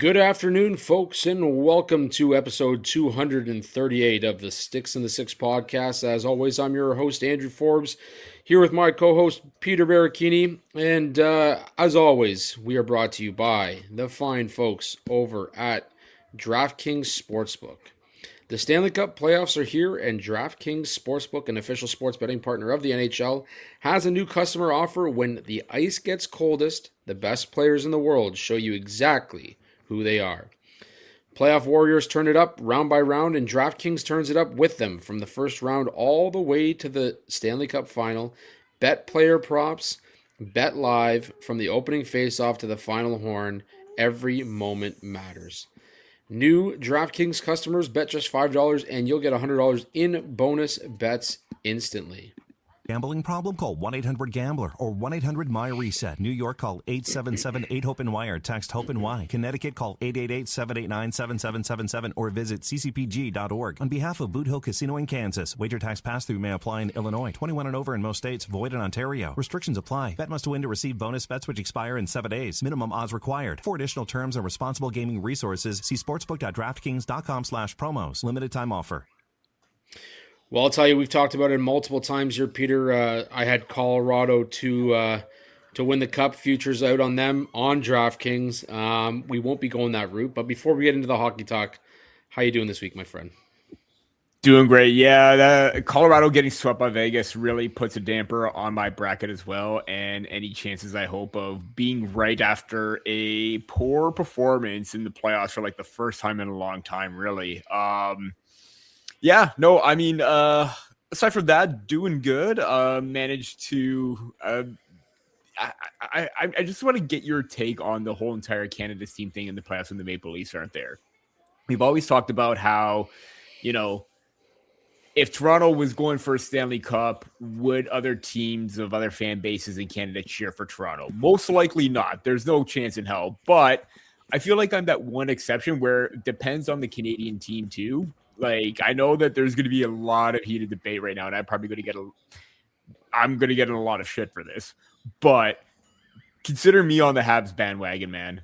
Good afternoon, folks, and welcome to episode 238 of the Sticks and the Six podcast. As always, I'm your host, Andrew Forbes, here with my co-host, Peter Barricchini. And as always, we are brought to you by the fine folks over at DraftKings Sportsbook. The Stanley Cup playoffs are here, and DraftKings Sportsbook, an official sports betting partner of the NHL, has a new customer offer. When the ice gets coldest, the best players in the world show you exactly who they are. Playoff warriors turn it up round by round, and DraftKings turns it up with them from the first round all the way to the Stanley Cup Final. Bet player props, bet live from the opening faceoff to the final horn. Every moment matters. New DraftKings customers bet just $5 and you'll get $100 in bonus bets instantly. Gambling problem? Call 1-800-GAMBLER or 1-800-MY-RESET. New York, call 877-8-HOPE-NY or text HOPE-NY. Connecticut, call 888-789-7777 or visit ccpg.org. On behalf of Boot Hill Casino in Kansas, wager tax pass-through may apply in Illinois. 21 and over in most states. Void in Ontario. Restrictions apply. Bet must win to receive bonus bets which expire in 7 days. Minimum odds required. For additional terms and responsible gaming resources, see sportsbook.draftkings.com/promos. Limited time offer. Well, I'll tell you, we've talked about it multiple times here, Peter. I had Colorado to win the Cup. Futures out on them on DraftKings. We won't be going that route. But before we get into the hockey talk, how you doing this week, my friend? Doing great. Yeah, Colorado getting swept by Vegas really puts a damper on my bracket as well, and any chances I hope of being right after a poor performance in the playoffs for like the first time in a long time, really. Yeah, no, I mean, aside from that, doing good. Managed to, I just want to get your take on the whole entire Canada's team thing in the playoffs when the Maple Leafs aren't there. We've always talked about how, you know, if Toronto was going for a Stanley Cup, would other teams of other fan bases in Canada cheer for Toronto? Most likely not. There's no chance in hell. But I feel like I'm that one exception where it depends on the Canadian team too. Like, I know that there's going to be a lot of heated debate right now, and I'm going to get in a lot of shit for this. But consider me on the Habs bandwagon, man.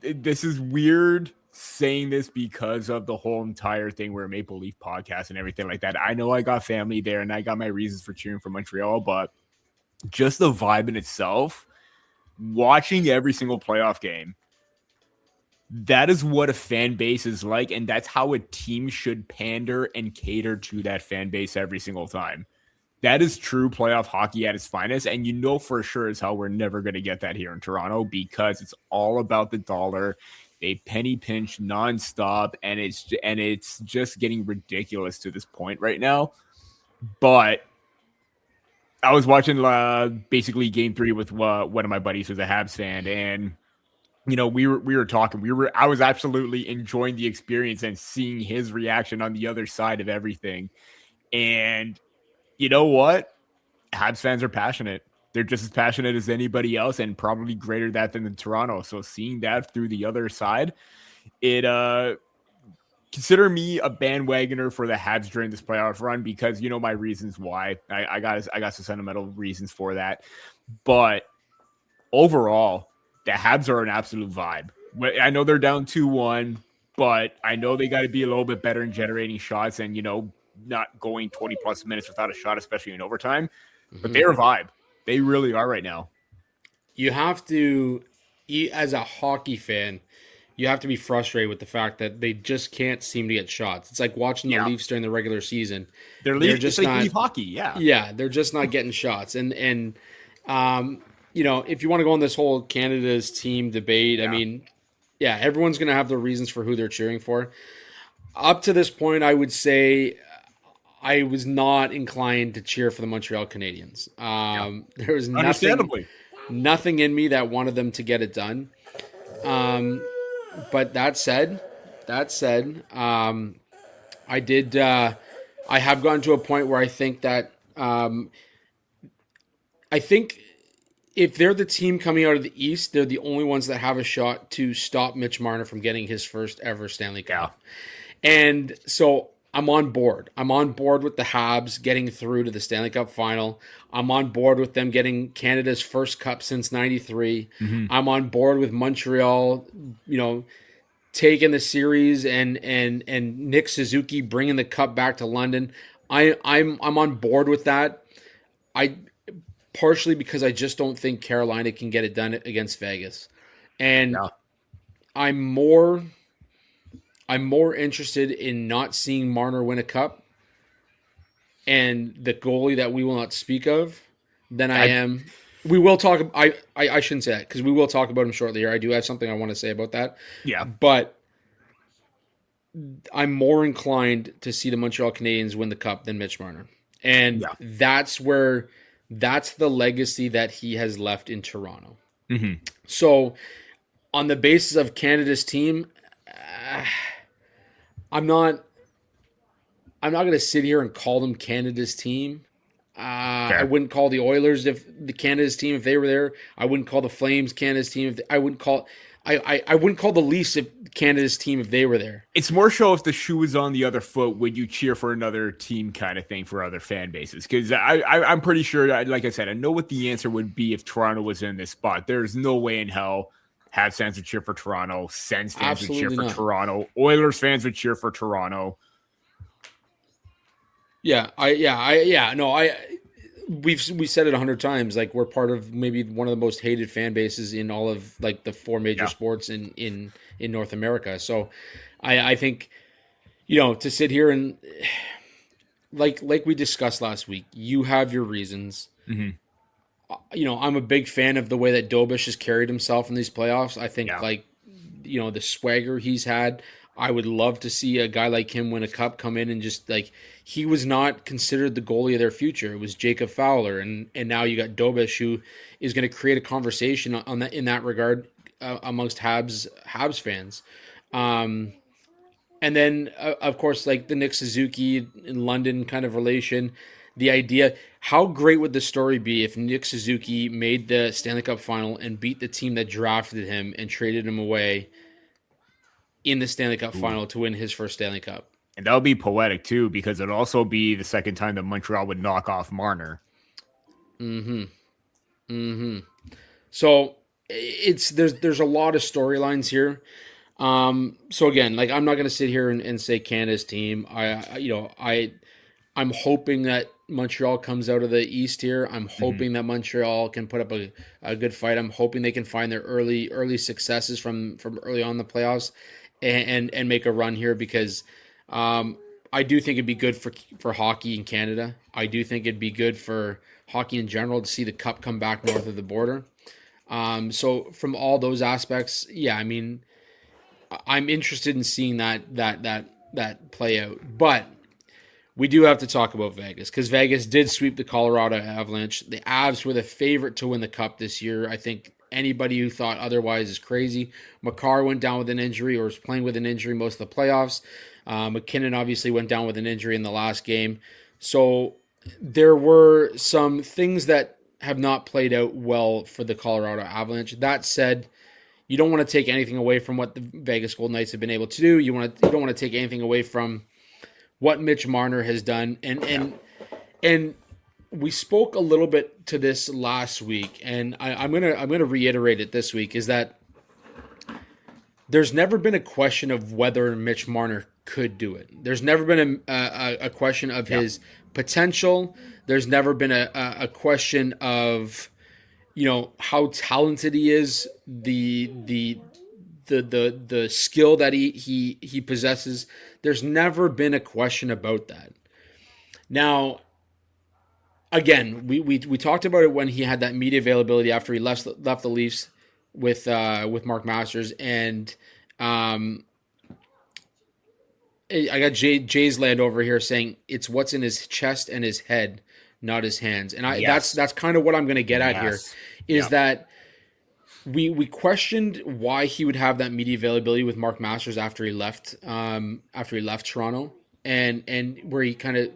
This is weird saying this because of the whole entire thing where Maple Leaf podcast and everything like that. I know I got family there, and I got my reasons for cheering for Montreal, but just the vibe in itself, watching every single playoff game, that is what a fan base is like, and that's how a team should pander and cater to that fan base every single time. That is true playoff hockey at its finest, and you know for sure as hell we're never going to get that here in Toronto because it's all about the dollar. They penny pinch nonstop, and it's just getting ridiculous to this point right now. But I was watching basically Game 3 with one of my buddies who's a Habs fan, and you know, we were talking. I was absolutely enjoying the experience and seeing his reaction on the other side of everything. And you know what? Habs fans are passionate. They're just as passionate as anybody else, and probably greater that than in Toronto. So seeing that through the other side, it consider me a bandwagoner for the Habs during this playoff run because you know my reasons why. I got some sentimental reasons for that, but overall, the Habs are an absolute vibe. I know they're down 2-1, but I know they got to be a little bit better in generating shots and, you know, not going 20-plus minutes without a shot, especially in overtime. But they're a vibe. They really are right now. You have to, as a hockey fan, you have to be frustrated with the fact that they just can't seem to get shots. It's like watching the Leafs during the regular season. They're just like Leaf hockey, yeah. Yeah, they're just not getting shots. And you know, if you want to go on this whole Canada's team debate, I mean, yeah, everyone's going to have their reasons for who they're cheering for. Up to this point, I would say I was not inclined to cheer for the Montreal Canadiens. There was nothing in me that wanted them to get it done. But that said, I have gotten to a point where I think that if they're the team coming out of the East, they're the only ones that have a shot to stop Mitch Marner from getting his first ever Stanley Cup. And so I'm on board. I'm on board with the Habs getting through to the Stanley Cup Final. I'm on board with them getting Canada's first cup since '93. Mm-hmm. I'm on board with Montreal, taking the series and Nick Suzuki bringing the cup back to London. I'm on board with that. I partially because I just don't think Carolina can get it done against Vegas, and I'm more interested in not seeing Marner win a cup and the goalie that we will not speak of than I am. We will talk. I shouldn't say that because we will talk about him shortly here. I do have something I want to say about that. Yeah, but I'm more inclined to see the Montreal Canadiens win the cup than Mitch Marner, and that's the legacy that he has left in Toronto. Mm-hmm. So, on the basis of Canada's team, I'm not going to sit here and call them Canada's team. I wouldn't call the Oilers the Canada's team if they were there. I wouldn't call the Flames Canada's team. I wouldn't call the Leafs Canada's team if they were there. It's more so if the shoe was on the other foot, would you cheer for another team kind of thing for other fan bases? Because I'm pretty sure, like I said, I know what the answer would be if Toronto was in this spot. There's no way in hell Habs fans would cheer for Toronto, Sens fans would cheer for Toronto, Oilers fans would cheer for Toronto. We've said it 100 times. Like, we're part of maybe one of the most hated fan bases in all of like the four major sports in North America. So I think, to sit here and like we discussed last week, you have your reasons. Mm-hmm. I'm a big fan of the way that Dobish has carried himself in these playoffs. I think the swagger he's had. I would love to see a guy like him win a cup, come in and just like, he was not considered the goalie of their future. It was Jacob Fowler, and now you got Dobish, who is going to create a conversation on that in that regard amongst Habs fans. And then of course, like the Nick Suzuki in London kind of relation. The idea, how great would the story be if Nick Suzuki made the Stanley Cup Final and beat the team that drafted him and traded him away in the Stanley Cup Final to win his first Stanley Cup? And that would be poetic too, because it'd also be the second time that Montreal would knock off Marner. So there's a lot of storylines here. So again, like, I'm not going to sit here and say Canada's team. I'm hoping that Montreal comes out of the East here. I'm hoping that Montreal can put up a good fight. I'm hoping they can find their early successes from early on in the playoffs and make a run here, because I do think it'd be good for hockey in Canada. I do think it'd be good for hockey in general to see the cup come back north of the border. So from all those aspects, I mean, I'm interested in seeing that play out. But we do have to talk about Vegas, because Vegas did sweep the Colorado Avalanche. The Avs were the favorite to win the cup this year. I think anybody who thought otherwise is crazy. Makar went down with an injury, or was playing with an injury most of the playoffs. McKinnon obviously went down with an injury in the last game. So there were some things that have not played out well for the Colorado Avalanche. That said, you don't want to take anything away from what the Vegas Golden Knights have been able to do. You don't want to take anything away from what Mitch Marner has done. And we spoke a little bit to this last week, and I'm gonna reiterate it this week, is that there's never been a question of whether Mitch Marner could do it. There's never been a question of his potential. There's never been a question of, how talented he is, the skill that he possesses. There's never been a question about that. Now, again, we talked about it when he had that media availability after he left the Leafs with Mark Masters, and I got Jay's Land over here saying it's what's in his chest and his head, not his hands. And that's kind of what I'm going to get at here, is that we questioned why he would have that media availability with Mark Masters after he left Toronto, and where he kind of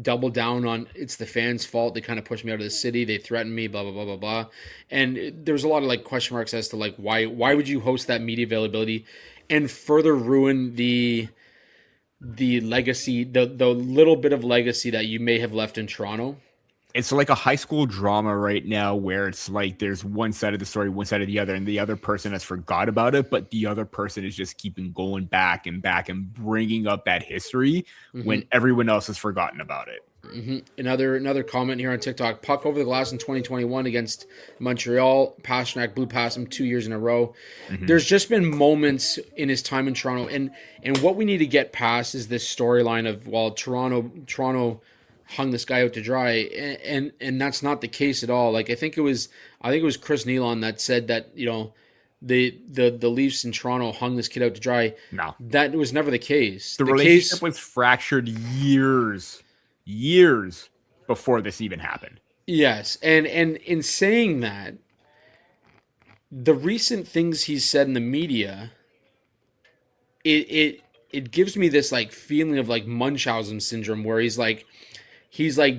doubled down on it's the fans' fault. They kind of pushed me out of the city. They threatened me, blah, blah, blah, blah, blah. And there was a lot of question marks as to why would you host that media availability and further ruin the the legacy, the little bit of legacy that you may have left in Toronto. It's like a high school drama right now where it's like there's one side of the story, one side of the other, and the other person has forgot about it, but the other person is just keeping going back and back and bringing up that history when everyone else has forgotten about it. Another comment here on TikTok. Puck over the glass in 2021 against Montreal. Pastrnak blew past him 2 years in a row. There's just been moments in his time in Toronto, and what we need to get past is this storyline of, well, Toronto hung this guy out to dry, and that's not the case at all. Like I think it was Chris Nealon that said that, you know, the Leafs in Toronto hung this kid out to dry. No, that was never the case. The relationship was fractured years before this even happened. Yes, and in saying that, the recent things he's said in the media, it gives me this like feeling of like Munchausen syndrome, where he's like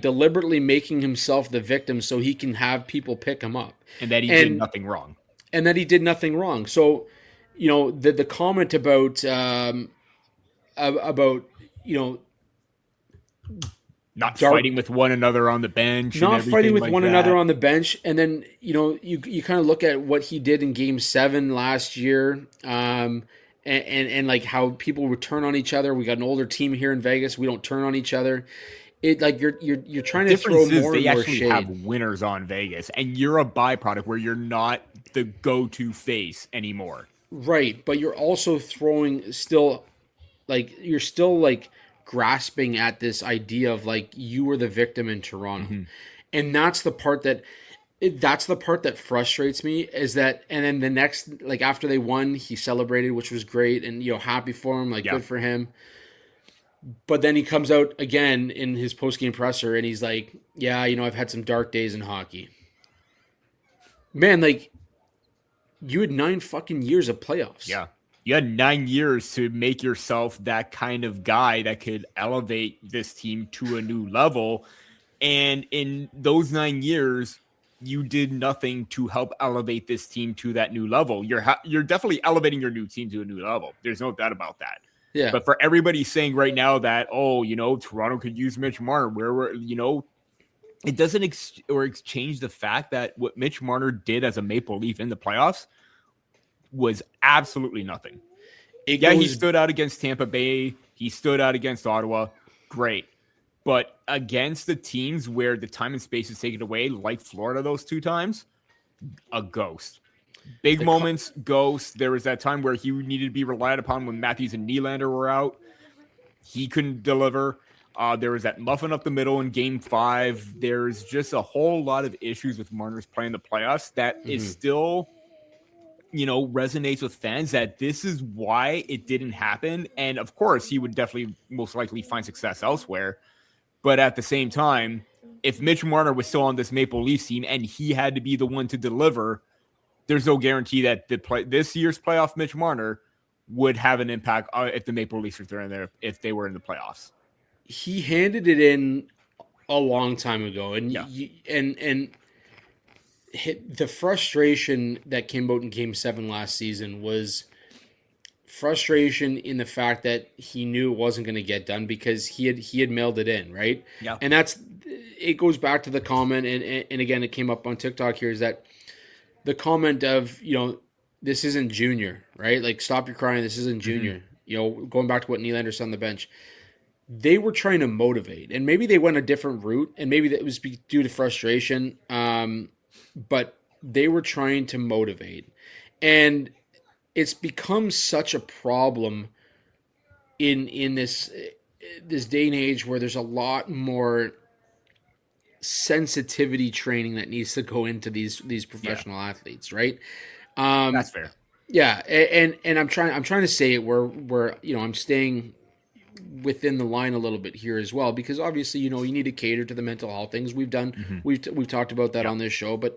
deliberately making himself the victim so he can have people pick him up, and that he did nothing wrong. So, you know, the comment about you know, not fighting with one another on the bench, another on the bench, and then, you know, you kind of look at what he did in Game 7 last year, and like how people would turn on each other. We got an older team here in Vegas. We don't turn on each other. It like you're trying to throw more and more shade. They actually have winners on Vegas, and you're a byproduct where you're not the go-to face anymore. Right, but you're also still grasping at this idea of like you were the victim in Toronto, and that's the part that frustrates me, is that, and then the next, like after they won, he celebrated, which was great, and, you know, happy for him, good for him. But then he comes out again in his post-game presser and he's like, yeah, you know, I've had some dark days in hockey. Man, like, you had 9 fucking years of playoffs. Yeah. You had 9 years to make yourself that kind of guy that could elevate this team to a new level. And in those 9 years, you did nothing to help elevate this team to that new level. You're definitely elevating your new team to a new level. There's no doubt about that. Yeah. But for everybody saying right now that, oh, you know, Toronto could use Mitch Marner, where we're, you know, it doesn't exchange the fact that what Mitch Marner did as a Maple Leaf in the playoffs was absolutely nothing. He stood out against Tampa Bay. He stood out against Ottawa. Great. But against the teams where the time and space is taken away, like Florida those 2 times, a ghost. Big moments, ghost. There was that time where he needed to be relied upon when Matthews and Nylander were out. He couldn't deliver. There was that muffin up the middle in Game 5. There's just a whole lot of issues with Marner's play in the playoffs that is still, you know, resonates with fans, that this is why it didn't happen. And of course, he would definitely most likely find success elsewhere. But at the same time, if Mitch Marner was still on this Maple Leafs team and he had to be the one to deliver, there's no guarantee that this year's playoff Mitch Marner would have an impact if the Maple Leafs were in there, if they were in the playoffs. He handed it in a long time ago, and the frustration that came out in Game 7 last season was frustration in the fact that he knew it wasn't going to get done because he had mailed it in, right? Yeah. And it goes back to the comment, and again, it came up on TikTok here, is that the comment of, you know, this isn't junior, right? Like, stop your crying, this isn't junior. You know, going back to what Nylander said on the bench. They were trying to motivate, and maybe they went a different route, and maybe that was due to frustration, but they were trying to motivate. And it's become such a problem in this day and age where there's a lot more sensitivity training that needs to go into these professional athletes, right? That's fair. Yeah, and I'm trying to say it where you know, I'm staying within the line a little bit here as well, because obviously, you know, you need to cater to the mental health things. We've talked about that on this show, but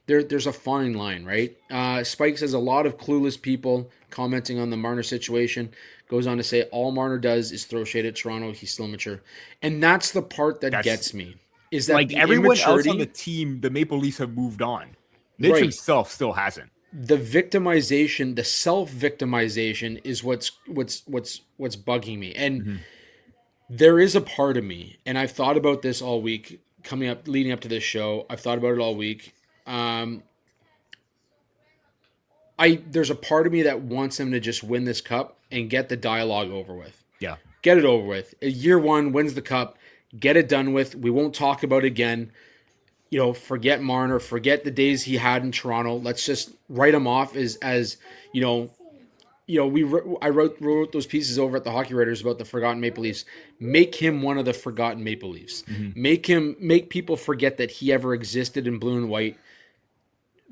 there's a fine line, right? Spike says a lot of clueless people commenting on the Marner situation. Goes on to say all Marner does is throw shade at Toronto. He's still immature, and that's the part that gets me. Is that like everyone else on the team, the Maple Leafs have moved on. Mitch himself still hasn't. The victimization, the self-victimization is what's bugging me. And There is a part of me, and I've thought about this all week, leading up to this show. I've thought about it all week. There's a part of me that wants him to just win this cup and get the dialogue over with. Yeah. Get it over with. Year one, wins the cup, get it done with. We won't talk about it again. Forget Marner, forget the days he had in Toronto. Let's just write him off as I wrote those pieces over at the Hockey Writers about the Forgotten Maple Leafs. Make him one of the Forgotten Maple Leafs. Make people forget that he ever existed in blue and white.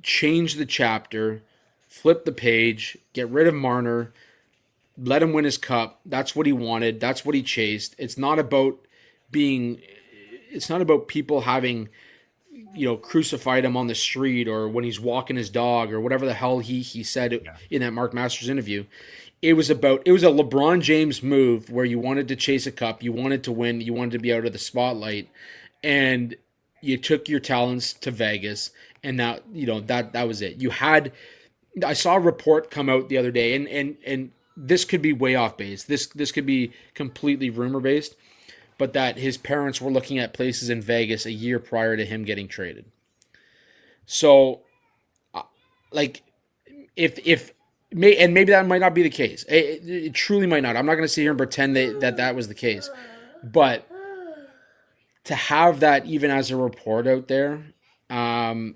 Change the chapter, flip the page, get rid of Marner, let him win his cup. That's what he wanted. That's what he chased. It's not about people having, crucified him on the street or when he's walking his dog or whatever the hell he said in that Mark Masters interview. It was a LeBron James move where you wanted to chase a cup, you wanted to win, you wanted to be out of the spotlight, and you took your talents to Vegas, and that was it. I saw a report come out the other day, and this could be way off base. This could be completely rumor based, but that his parents were looking at places in Vegas a year prior to him getting traded. So, maybe that might not be the case. It truly might not. I'm not going to sit here and pretend that was the case. But to have that even as a report out there, and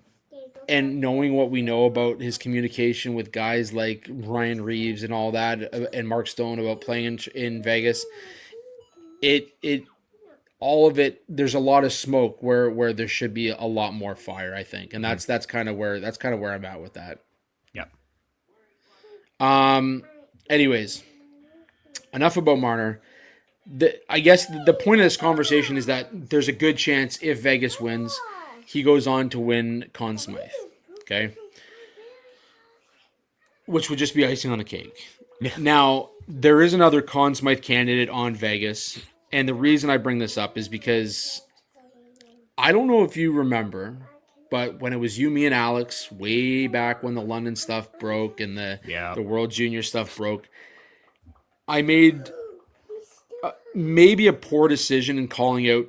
knowing what we know about his communication with guys like Ryan Reeves and all that, and Mark Stone about playing in Vegas, all of it, there's a lot of smoke where there should be a lot more fire, I think. And that's kind of where I'm at with that. Yeah. Anyways, enough about Marner. I guess the point of this conversation is that there's a good chance if Vegas wins, he goes on to win Conn Smythe. Okay? Which would just be icing on the cake. Yeah. Now, there is another Conn Smythe candidate on Vegas. And the reason I bring this up is because I don't know if you remember, but when it was you, me, and Alex, way back when the London stuff broke and the World Junior stuff broke, I made maybe a poor decision in calling out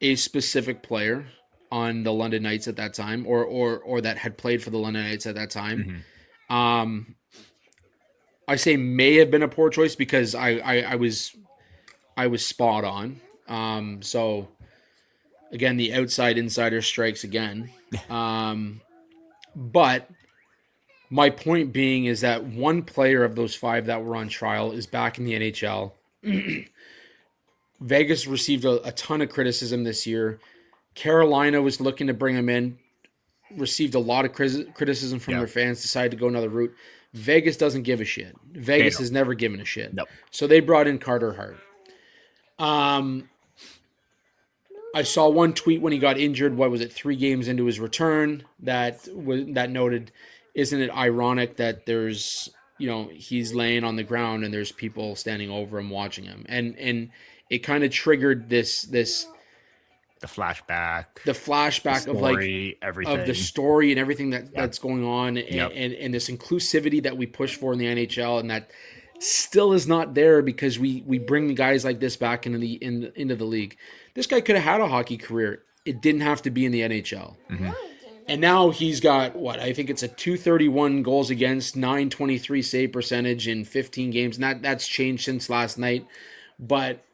a specific player on the London Knights at that time, or that had played for the London Knights at that time. I say may have been a poor choice because I was spot on. So again, the outside insider strikes again. But my point being is that one player of those five that were on trial is back in the NHL. Vegas received a ton of criticism this year. Carolina was looking to bring him in, received a lot of criticism from their fans, decided to go another route. Vegas doesn't give a shit. Vegas has never given a shit. Nope. So they brought in Carter Hart. I saw one tweet when he got injured, 3 games into his return, that noted, isn't it ironic that there's, he's laying on the ground and there's people standing over him watching him. And it kind of triggered the flashback the story, of everything, of the story and everything that's going on, and this inclusivity that we push for in the NHL, and that still is not there because we bring guys like this back into the league. This guy could have had a hockey career. It didn't have to be in the NHL. And now he's got I think it's a 231 goals against, 923 save percentage in 15 games. And that's changed since last night. But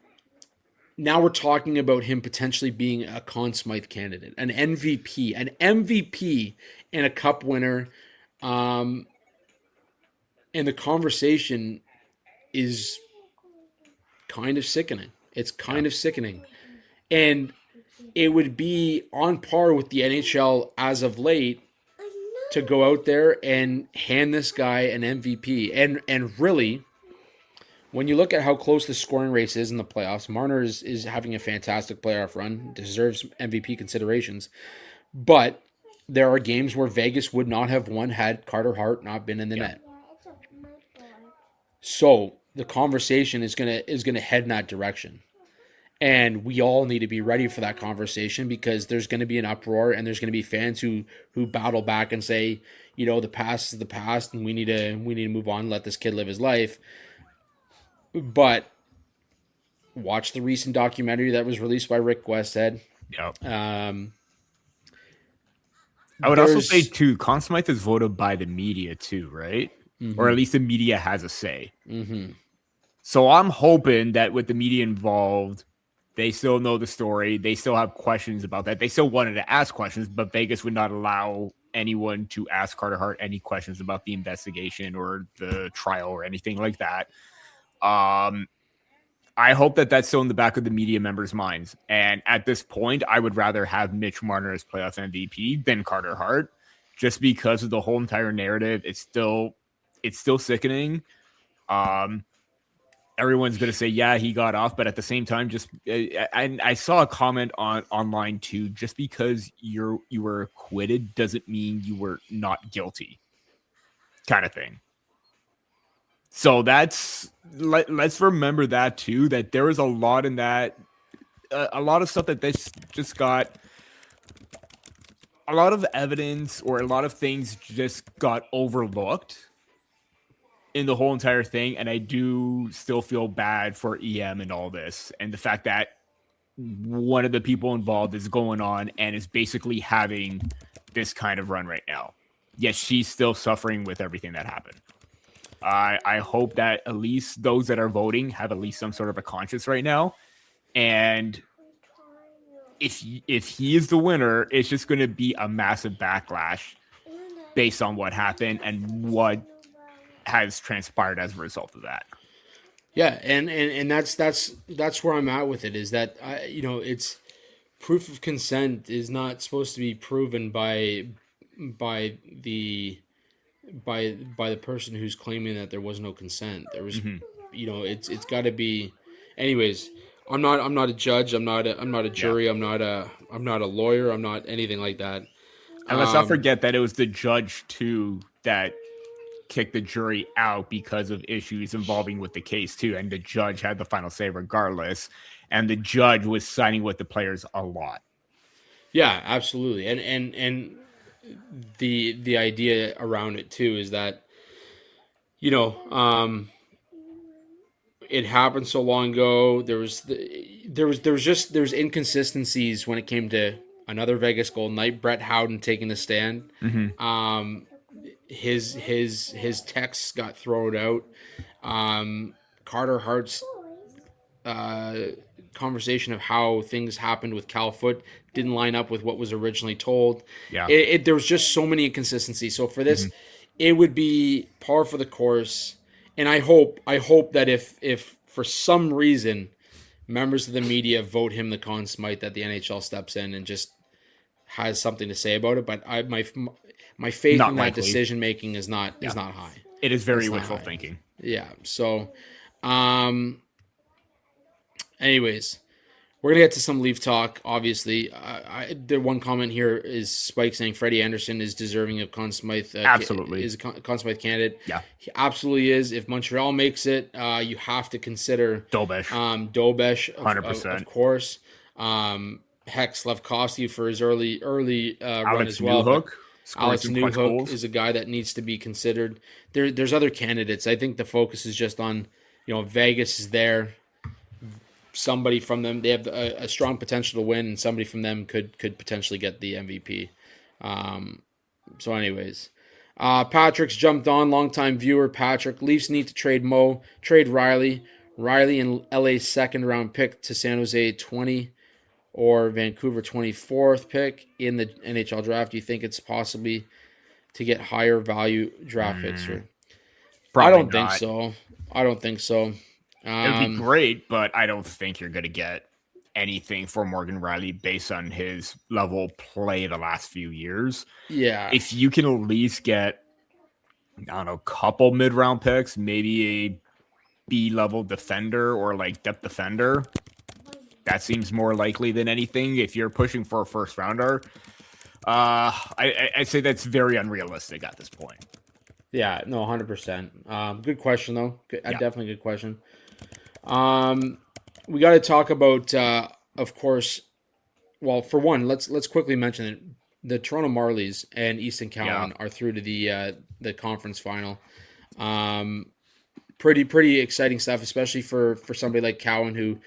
now we're talking about him potentially being a Conn Smythe candidate, an MVP and a cup winner. And the conversation is kind of sickening. It's kind of sickening. And it would be on par with the NHL as of late to go out there and hand this guy an MVP. And really, when you look at how close the scoring race is in the playoffs, Marner is having a fantastic playoff run, deserves MVP considerations. But there are games where Vegas would not have won had Carter Hart not been in the net. So the conversation is gonna head in that direction. And we all need to be ready for that conversation because there's going to be an uproar and there's going to be fans who battle back and say, the past is the past and we need to move on, let this kid live his life. But watch the recent documentary that was released by Rick Westhead. Yep. I would also say too, Conn Smythe is voted by the media too, right? Mm-hmm. Or at least the media has a say. Mm-hmm. So I'm hoping that with the media involved, they still know the story. They still have questions about that. They still wanted to ask questions, but Vegas would not allow anyone to ask Carter Hart any questions about the investigation or the trial or anything like that. I hope that that's still in the back of the media members' minds. And at this point, I would rather have Mitch Marner as playoff MVP than Carter Hart, just because of the whole entire narrative. It's still sickening. Everyone's going to say, yeah, he got off. But at the same time, I saw a comment online too, just because you were acquitted doesn't mean you were not guilty, kind of thing. So let's remember that too, that there was a lot in that, a lot of stuff that this just got, a lot of evidence or a lot of things just got overlooked in the whole entire thing. And I do still feel bad for EM and all this. And the fact that one of the people involved is going on and is basically having this kind of run right now. Yet she's still suffering with everything that happened. I hope that at least those that are voting have at least some sort of a conscience right now. And if he is the winner, it's just going to be a massive backlash based on what happened and what has transpired as a result of that. Yeah, and that's where I'm at with it, is that it's proof of consent is not supposed to be proven by the person who's claiming that there was no consent. There was, it's got to be. Anyways, I'm not a judge. I'm not a jury. Yeah. I'm not a lawyer. I'm not anything like that. And let's not forget that it was the judge too that kicked the jury out because of issues involving with the case too, and the judge had the final say regardless. And the judge was siding with the players a lot. Yeah, absolutely. And the idea around it too is that it happened so long ago. There was inconsistencies when it came to another Vegas Golden Knight, Brett Howden, taking the stand. Mm-hmm. His texts got thrown out. Carter Hart's conversation of how things happened with Cal Foot didn't line up with what was originally told. Yeah, there was just so many inconsistencies. So for this, it would be par for the course. And I hope that if for some reason members of the media vote him the Conn Smythe, that the NHL steps in and just has something to say about it. But my faith not in likely. that decision making is not high. It is very wishful thinking. Yeah. So, anyways, we're gonna get to some Leaf talk. Obviously, the one comment here is Spike saying Freddie Anderson is deserving of Conn Smythe. Absolutely, is a Conn Smythe candidate. Yeah, he absolutely is. If Montreal makes it, you have to consider Dobesh. Dobesh, 100%, of course. Heck, Slavkovsky for his early run as well. Newhook. Alex Newhook is a guy that needs to be considered. There's other candidates. I think the focus is just on, Vegas is there. Somebody from them, they have a strong potential to win, and somebody from them could potentially get the MVP. So anyways, Patrick's jumped on, longtime viewer. Patrick, Leafs need to trade Mo, trade Riley and LA's second round pick to San Jose 20 or Vancouver 24th pick in the NHL draft. Do you think it's possibly to get higher value draft picks? I don't think so. It would be great, but I don't think you're going to get anything for Morgan Riley based on his level of play the last few years. Yeah. If you can at least get, I don't know, a couple mid-round picks, maybe a B-level defender or like depth defender, that seems more likely than anything. If you're pushing for a first rounder, I'd say that's very unrealistic at this point. Yeah, no, 100%. Good question though. Definitely good question. We got to talk about, of course. Well, for one, let's quickly mention it. The Toronto Marlies and Easton Cowan are through to the conference final. pretty exciting stuff, especially for somebody like Cowan, who,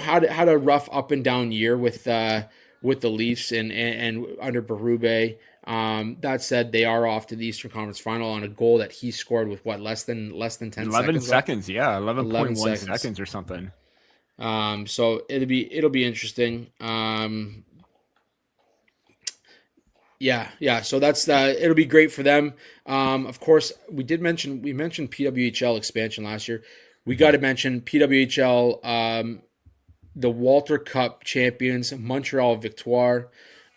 had a rough up and down year with the Leafs and under Berube. That said, they are off to the Eastern Conference Final on a goal that he scored with less than 10 11 seconds. seconds, yeah, 11 11.1 seconds or something. So it'll be interesting. Yeah. So that's it'll be great for them. Of course, we mentioned PWHL expansion last year. We got to mention PWHL, the Walter Cup champions, Montreal Victoire.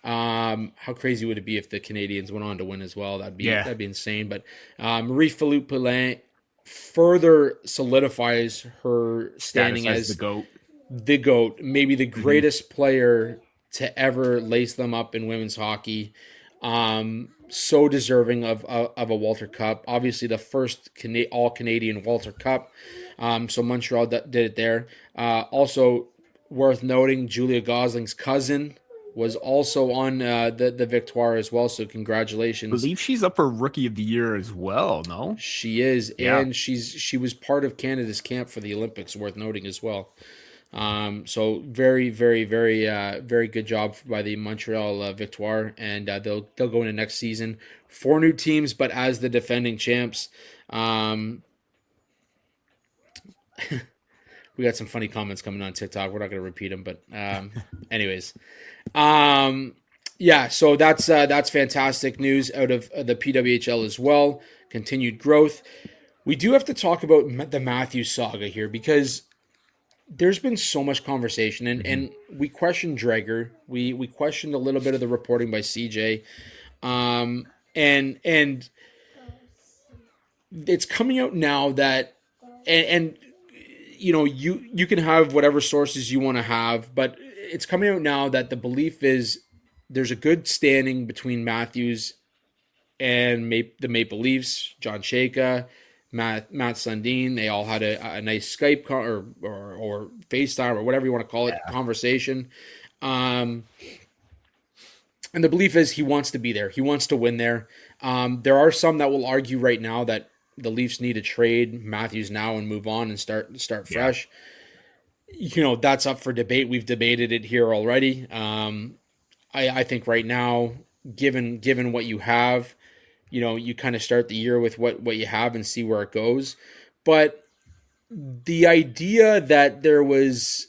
How crazy would it be if the Canadians went on to win as well? That'd be insane. But Marie-Philippe Poulin further solidifies her standing as the GOAT. The GOAT, maybe the greatest player to ever lace them up in women's hockey. So deserving of a Walter Cup. Obviously, the first all-Canadian Walter Cup. So Montreal did it there. Also worth noting, Julia Gosling's cousin was also on the Victoire as well. So congratulations. I believe she's up for Rookie of the Year as well, no? She is, and she was part of Canada's camp for the Olympics, worth noting as well. So very, very, very, very good job by the Montreal Victoire, and they'll go into next season. 4 new teams, but as the defending champs. We got some funny comments coming on TikTok. We're not going to repeat them, but anyways, yeah. So that's fantastic news out of the PWHL as well. Continued growth. We do have to talk about the Matthews saga here because there's been so much conversation, and we questioned Dreger. We questioned a little bit of the reporting by CJ, and it's coming out now that and you can have whatever sources you want to have, but it's coming out now that the belief is there's a good standing between Matthews and the Maple Leafs, John Shaka, Matt Sundin. They all had a nice Skype or FaceTime or whatever you want to call it, conversation. And the belief is he wants to be there. He wants to win there. There are some that will argue right now that the Leafs need to trade Matthews now and move on and start fresh. That's up for debate. We've debated it here already. I think right now, given what you have, you kind of start the year with what you have and see where it goes. But the idea that there was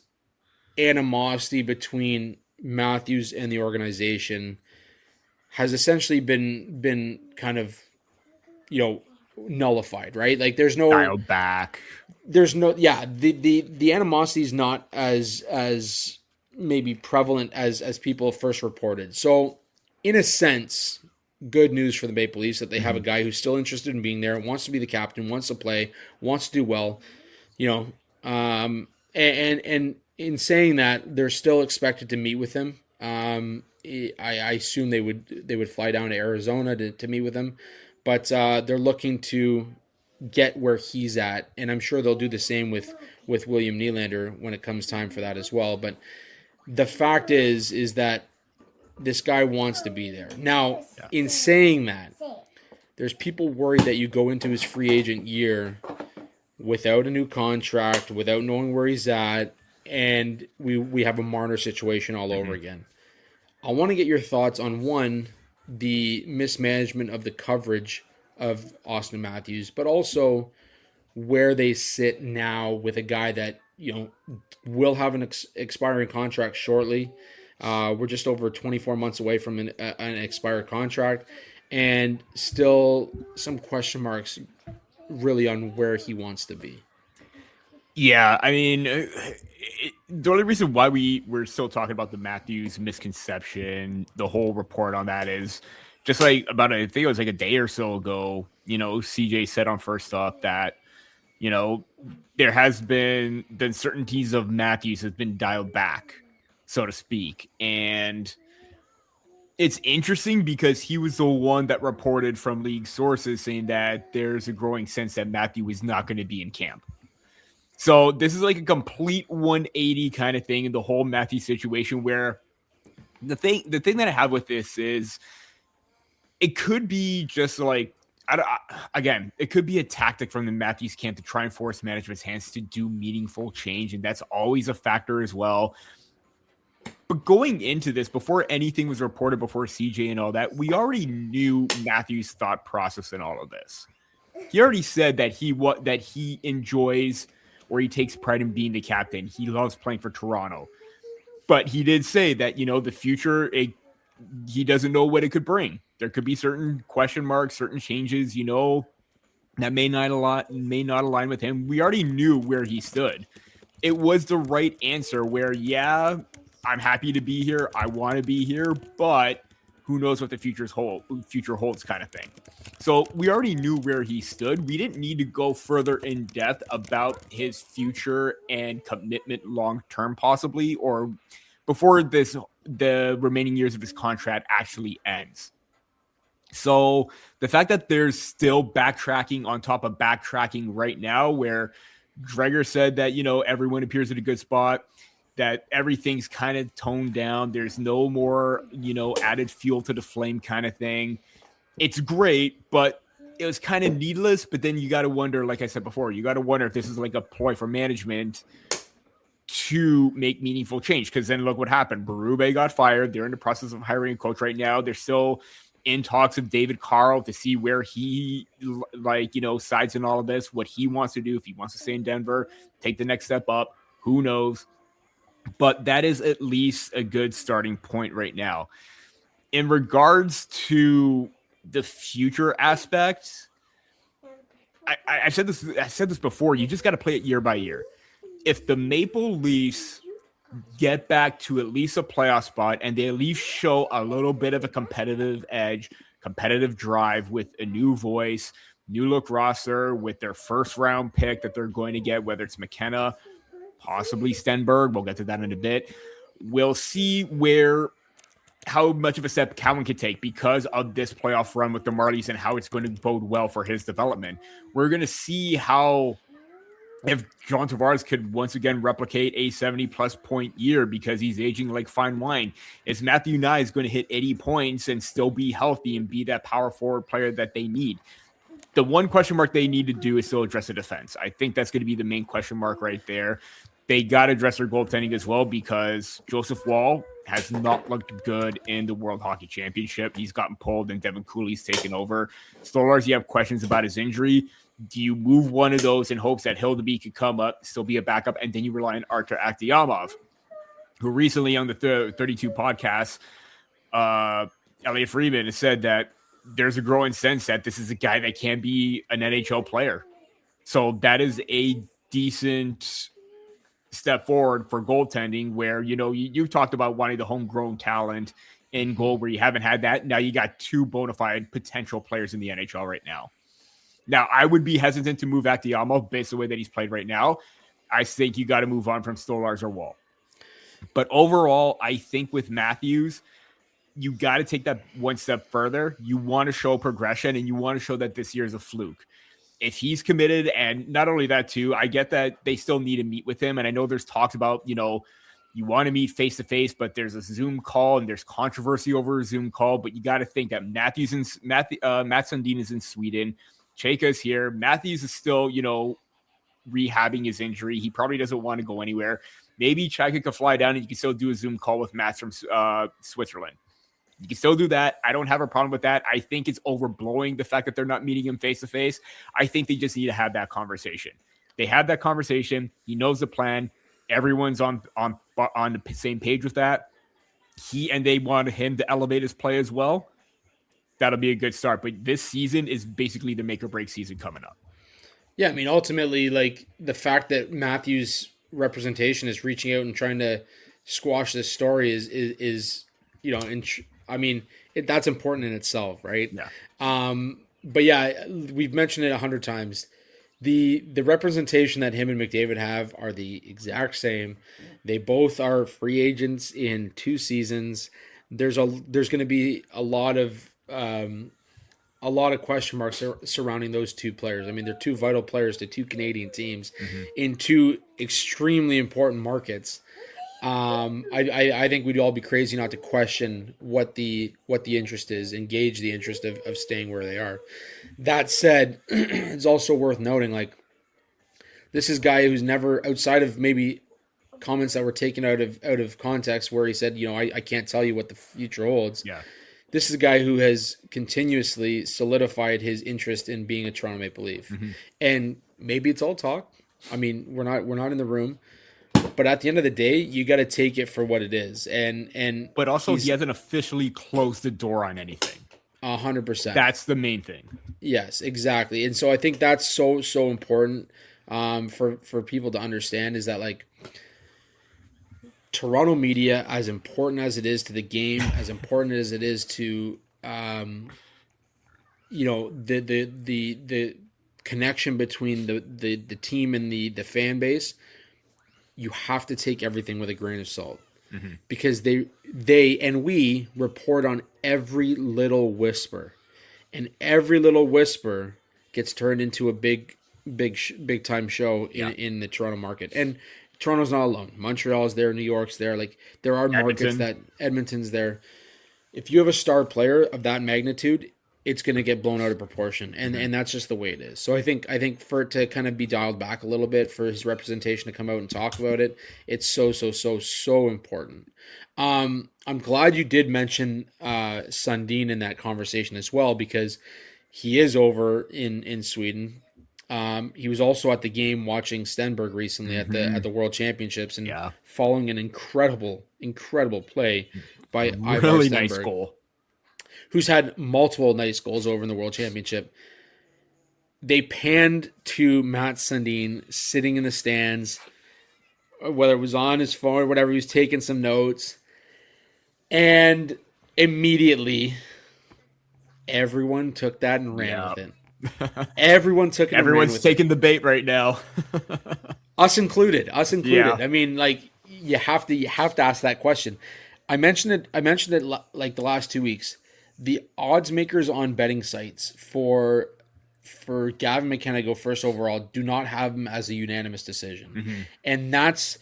animosity between Matthews and the organization has essentially been kind of, nullified, right? Like there's no dialed back. There's no, the animosity is not as maybe prevalent as people first reported. So in a sense, good news for the Maple Leafs that they have a guy who's still interested in being there, wants to be the captain, wants to play, wants to do well, and in saying that, they're still expected to meet with him. I assume they would fly down to Arizona to meet with him, but they're looking to get where he's at, and I'm sure they'll do the same with William Nylander when it comes time for that as well. But the fact is that this guy wants to be there. Now, in saying that, there's people worried that you go into his free agent year without a new contract, without knowing where he's at, and we have a Marner situation all over again. I want to get your thoughts on, one, the mismanagement of the coverage of Auston Matthews, but also where they sit now with a guy that will have an expiring contract shortly. We're just over 24 months away from an expired contract, and still some question marks really on where he wants to be. Yeah, I mean, the only reason why we're still talking about the Matthews misconception, the whole report on that, is just like about I think it was like a day or so ago, CJ said on First Up that, there has been the uncertainties of Matthews has been dialed back, so to speak. And it's interesting because he was the one that reported from league sources saying that there's a growing sense that Matthew is not going to be in camp. So this is like a complete 180 kind of thing in the whole Matthew situation, where the thing that I have with this is it could be just like Again, it could be a tactic from the Matthews camp to try and force management's hands to do meaningful change, and that's always a factor as well. But going into this, before anything was reported, before CJ and all that, we already knew Matthews' thought process in all of this. He already said that he enjoys, or he takes pride in being the captain. He loves playing for Toronto. But he did say that, the future, he doesn't know what it could bring. There could be certain question marks, certain changes, that may not align with him. We already knew where he stood. It was the right answer where, I'm happy to be here. I want to be here, but who knows what the future holds kind of thing. So we already knew where he stood. We didn't need to go further in depth about his future and commitment long-term possibly, or before the remaining years of his contract actually ends. So the fact that there's still backtracking on top of backtracking right now, where Dreger said that, everyone appears at a good spot, that everything's kind of toned down. There's no more, added fuel to the flame kind of thing. It's great, but it was kind of needless. But then you got to wonder, like I said before, you got to wonder if this is like a ploy for management to make meaningful change. Because then look what happened. Berube got fired. They're in the process of hiring a coach right now. They're still in talks of David Carl to see where he sides in all of this, what he wants to do. If he wants to stay in Denver, take the next step up, who knows? But that is at least a good starting point right now. In regards to the future aspect, I said this before. You just got to play it year by year. If the Maple Leafs get back to at least a playoff spot and they at least show a little bit of a competitive edge, competitive drive with a new voice, new look roster, with their first round pick that they're going to get, whether it's McKenna, possibly Stenberg. We'll get to that in a bit. We'll see how much of a step Cowan could take because of this playoff run with the Marlies and how it's going to bode well for his development. We're going to see if John Tavares could once again replicate a 70-plus point year because he's aging like fine wine. Is Matthew Nye going to hit 80 points and still be healthy and be that power forward player that they need? The one question mark they need to do is still address the defense. I think that's going to be the main question mark right there. They got to address their goaltending as well because Joseph Woll has not looked good in the World Hockey Championship. He's gotten pulled and Devin Cooley's taken over. Stolarz, you have questions about his injury. Do you move one of those in hopes that Hildeby could come up, still be a backup, and then you rely on Artur Akhtyamov, who recently on the 32 podcast, Elliot Friedman has said that there's a growing sense that this is a guy that can be an NHL player. So that is a decent step forward for goaltending where, you've talked about wanting the homegrown talent in goal where you haven't had that. Now you got two bona fide potential players in the NHL right now. Now, I would be hesitant to move Akhtyamov based on the way that he's played right now. I think you got to move on from Stolarz or Woll. But overall, I think with Matthews, you got to take that one step further. You want to show progression and you want to show that this year is a fluke. If he's committed, and not only that too, I get that they still need to meet with him. And I know there's talks about, you want to meet face to face, but there's a Zoom call and there's controversy over a Zoom call. But you got to think that Matt Sundin is in Sweden. Chayka's here. Matthews is still, rehabbing his injury. He probably doesn't want to go anywhere. Maybe Chayka could fly down and you can still do a Zoom call with Matt from Switzerland. You can still do that. I don't have a problem with that. I think it's overblowing the fact that they're not meeting him face to face. I think they just need to have that conversation. They have that conversation. He knows the plan. Everyone's on the same page with that. They want him to elevate his play as well. That'll be a good start. But this season is basically the make or break season coming up. Yeah, I mean, ultimately, like the fact that Matthews' representation is reaching out and trying to squash this story is that's important in itself, right? Yeah. But yeah, we've mentioned it 100 times. The representation that him and McDavid have are the exact same. They both are free agents in 2 seasons. There's going to be a lot of question marks surrounding those two players. I mean, they're 2 vital players to 2 Canadian teams in 2 extremely important markets. I think we'd all be crazy not to question what the interest is, engage the interest of staying where they are. That said, it's also worth noting, like, this is a guy who's never, outside of maybe comments that were taken out of context where he said, I can't tell you what the future holds. Yeah. This is a guy who has continuously solidified his interest in being a Toronto Maple Leaf. Mm-hmm. And maybe it's all talk. I mean, we're not in the room. But at the end of the day, you got to take it for what it is. But also, he hasn't officially closed the door on anything. 100%. That's the main thing. Yes, exactly. And so I think that's so important for people to understand, is that, like, Toronto media, as important as it is to the game, as important as it is to the connection between the team and the fan base, you have to take everything with a grain of salt. Mm-hmm. Because they and we report on every little whisper, and every little whisper gets turned into a big time show in the Toronto market. And Toronto's not alone. Montreal's there, New York's there. Like, there are markets that Edmonton's there. If you have a star player of that magnitude, it's going to get blown out of proportion, and that's just the way it is. So I think for it to kind of be dialed back a little bit, for his representation to come out and talk about it, it's so important. I'm glad you did mention Sundin in that conversation as well, because he is over in Sweden. He was also at the game watching Stenberg recently at the World Championships, and following an incredible play by Ivar Stenberg. Nice goal. Who's had multiple nice goals over in the World Championship. They panned to Matt Sundin sitting in the stands, whether it was on his phone or whatever, he was taking some notes. And immediately, everyone took that and ran with it. Everyone took it. Everyone's taking the bait right now. Us included. Yeah. I mean, like, you have to ask that question. I mentioned it like the last 2 weeks. The odds makers on betting sites for Gavin McKenna to go first overall do not have him as a unanimous decision. Mm-hmm. And that's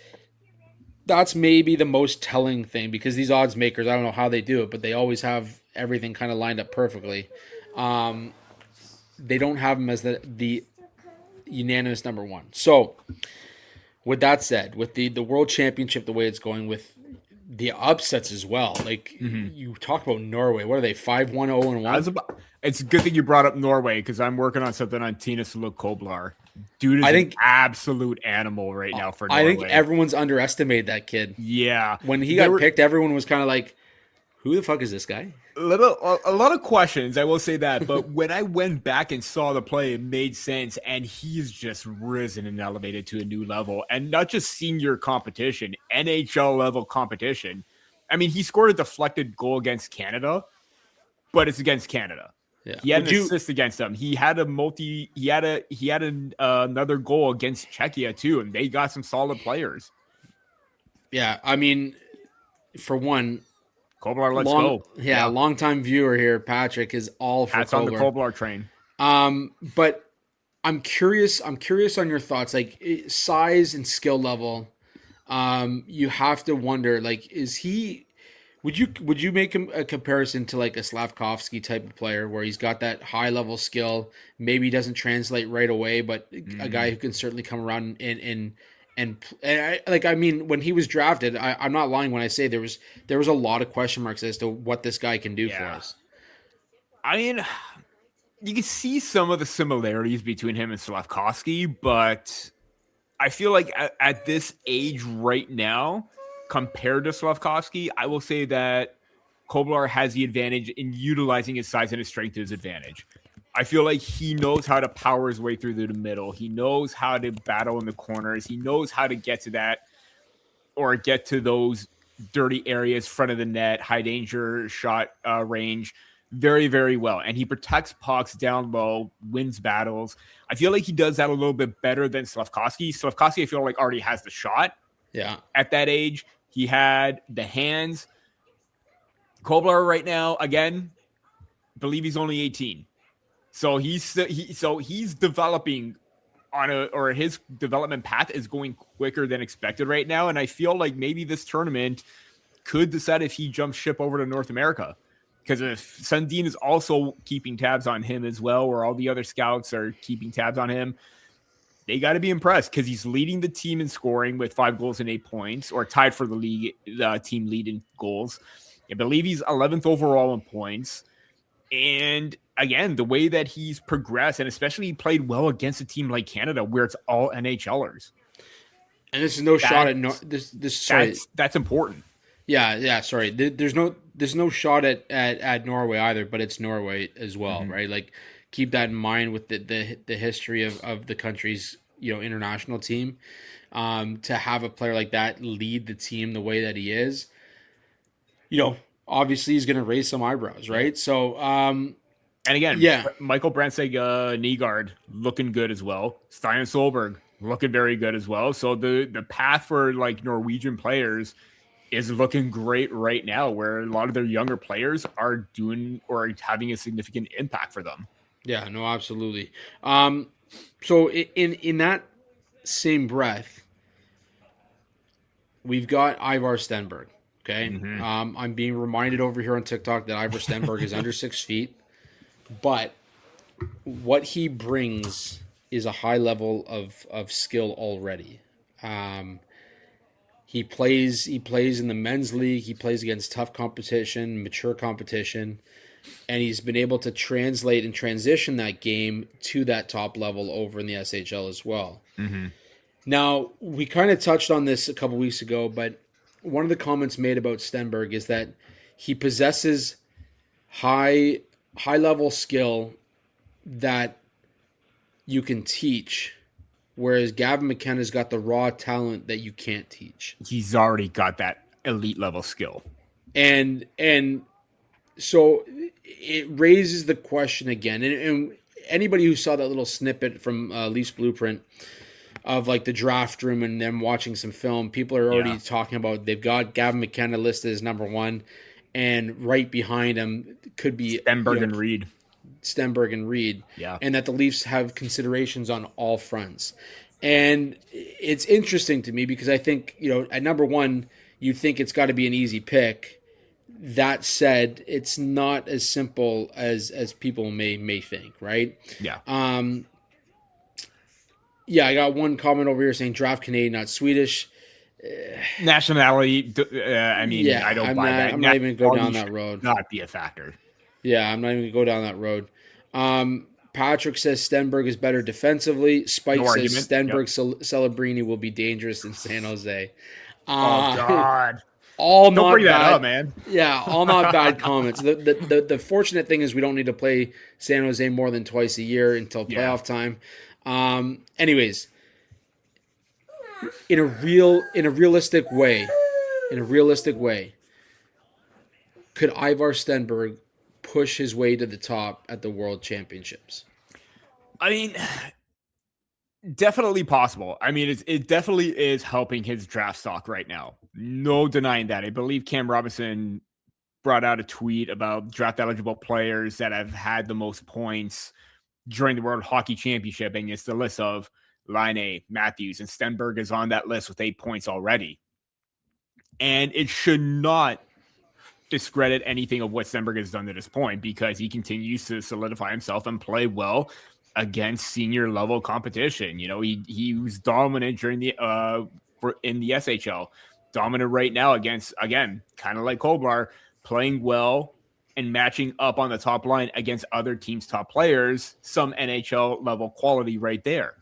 maybe the most telling thing, because these odds makers, I don't know how they do it, but they always have everything kind of lined up perfectly. They don't have him as the unanimous number one. So with that said, with the World Championship, the way it's going, with the upsets as well. Like, you talk about Norway. What are they, 5-1-0-1? It's a good thing you brought up Norway, because I'm working on something on Tinus Koblar. Dude is an absolute animal right now for Norway. I think everyone's underestimated that kid. Yeah. When he got picked, everyone was kind of like, who the fuck is this guy? A lot of questions, I will say that. But when I went back and saw the play, it made sense. And he's just risen and elevated to a new level. And not just senior competition, NHL level competition. I mean, he scored a deflected goal against Canada, but it's against Canada. Yeah. He had an assist against them. He had another goal against Czechia too, and they got some solid players. Yeah, I mean, for one, Koblar, let's go. Yeah, longtime viewer here, Patrick, is all for Hats Koblar. on the Koblar train. But I'm curious on your thoughts, like size and skill level. You have to wonder, like, is he? Would you make him a comparison to like a Slavkovsky type of player, where he's got that high level skill, maybe doesn't translate right away, but a guy who can certainly come around and I mean, when he was drafted, I'm not lying when I say there was a lot of question marks as to what this guy can do for us. I mean, you can see some of the similarities between him and Slavkovsky, but I feel like at this age right now, compared to Slavkovsky, I will say that Koblar has the advantage in utilizing his size and his strength to his advantage. I feel like he knows how to power his way through the middle. He knows how to battle in the corners. He knows how to get to that, or get to those dirty areas, front of the net, high danger shot range very, very well. And he protects pucks down low, wins battles. I feel like he does that a little bit better than Slavkovsky. Slavkovsky, I feel like, already has the shot. Yeah. At that age, he had the hands. Koblar right now, again, believe he's only 18. So he's developing his development path is going quicker than expected right now. And I feel like maybe this tournament could decide if he jumps ship over to North America. Because if Sundin is also keeping tabs on him as well, or all the other scouts are keeping tabs on him, they got to be impressed because he's leading the team in scoring with 5 goals and 8 points, or tied for the league team lead in goals. I believe he's 11th overall in points. And again, the way that he's progressed, and especially played well against a team like Canada, where it's all NHLers. And this is no shot at that's important. Yeah. Sorry, there's no shot at Norway either, but it's Norway as well, right? Like, keep that in mind with the history of the country's international team. To have a player like that lead the team the way that he is, obviously he's going to raise some eyebrows, right? So, and again, Michael Brandstad Nygaard looking good as well. Stein Solberg looking very good as well. So the path for like Norwegian players is looking great right now, where a lot of their younger players are doing or having a significant impact for them. Yeah, no, absolutely. So in that same breath, we've got Ivar Stenberg. Okay. I'm being reminded over here on TikTok that Ivar Stenberg is under 6 feet, but what he brings is a high level of skill already. He plays in the men's league. He plays against tough competition, mature competition, and he's been able to translate and transition that game to that top level over in the SHL as well. Now, we kind of touched on this a couple weeks ago, but one of the comments made about Stenberg is that he possesses high level skill that you can teach, whereas Gavin McKenna's got the raw talent that you can't teach. He's already got that elite level skill. And so it raises the question again. And anybody who saw that little snippet from Leafs Blueprint of like the draft room and them watching some film, people are already talking about they've got Gavin McKenna listed as number 1, and right behind him could be Stenberg and Reed. Stenberg and Reed. Yeah. And that the Leafs have considerations on all fronts. And it's interesting to me because I think, at number 1, you think it's got to be an easy pick. That said, it's not as simple as people may think, right? Yeah. I got one comment over here saying draft Canadian, not Swedish. Nationality, I don't buy that. I'm not even going to go down that road. Not be a factor. Yeah, I'm not even going to go down that road. Patrick says Stenberg is better defensively. Spike says Stenberg Celebrini will be dangerous in San Jose. Oh, God. All don't not bring bad. That up, man. Yeah, all not bad comments. The fortunate thing is we don't need to play San Jose more than twice a year until playoff time. Anyways, in a realistic way, could Ivar Stenberg push his way to the top at the World Championships? I mean, definitely possible. I mean, it definitely is helping his draft stock right now. No denying that. I believe Cam Robinson brought out a tweet about draft eligible players that have had the most points during the World Hockey Championship, and it's the list of Laine, Matthews, and Stenberg is on that list with 8 points already. And it should not discredit anything of what Stenberg has done to this point, because he continues to solidify himself and play well against senior level competition. He was dominant during the in the SHL, dominant right now against, again, kind of like Koblar, playing well and matching up on the top line against other teams' top players, some NHL level quality right there.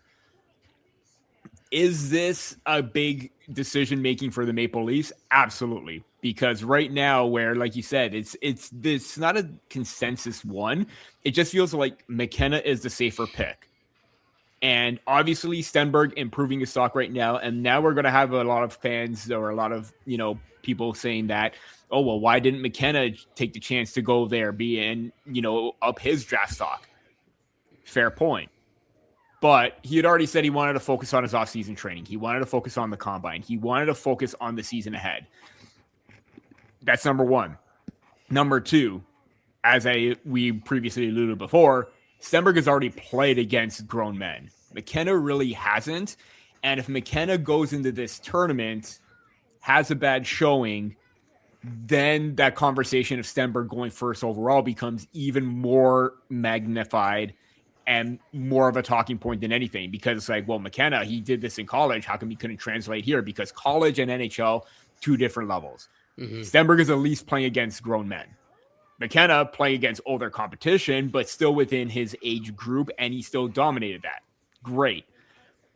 Is this a big decision making for the Maple Leafs? Absolutely. Because right now, where, like you said, it's not a consensus one. It just feels like McKenna is the safer pick. And obviously Stenberg improving his stock right now. And now we're going to have a lot of fans or a lot of, people saying that, oh, well, why didn't McKenna take the chance to go there, up his draft stock? Fair point. But he had already said he wanted to focus on his offseason training. He wanted to focus on the combine. He wanted to focus on the season ahead. That's number 1. Number 2, as we previously alluded before, Stenberg has already played against grown men. McKenna really hasn't. And if McKenna goes into this tournament, has a bad showing, then that conversation of Stenberg going first overall becomes even more magnified and more of a talking point than anything, because it's like, well, McKenna, he did this in college. How come he couldn't translate here? Because college and NHL, two different levels. Stenberg is at least playing against grown men. McKenna playing against older competition, but still within his age group, and he still dominated that. Great.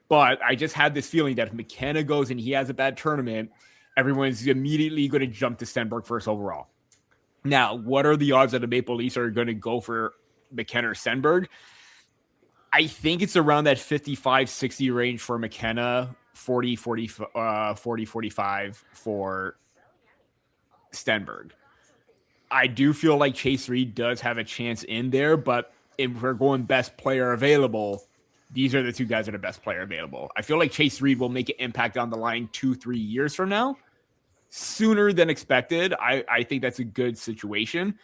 But I just had this feeling that if McKenna goes and he has a bad tournament, everyone's immediately going to jump to Stenberg first overall. Now, what are the odds that the Maple Leafs are going to go for McKenna or Stenberg? I think it's around that 55-60 range for McKenna, 40-45 for Stenberg. I do feel like Chase Reed does have a chance in there, but if we're going best player available, these are the two guys that are best player available. I feel like Chase Reed will make an impact on the line 2-3 years from now, sooner than expected. I think that's a good situation.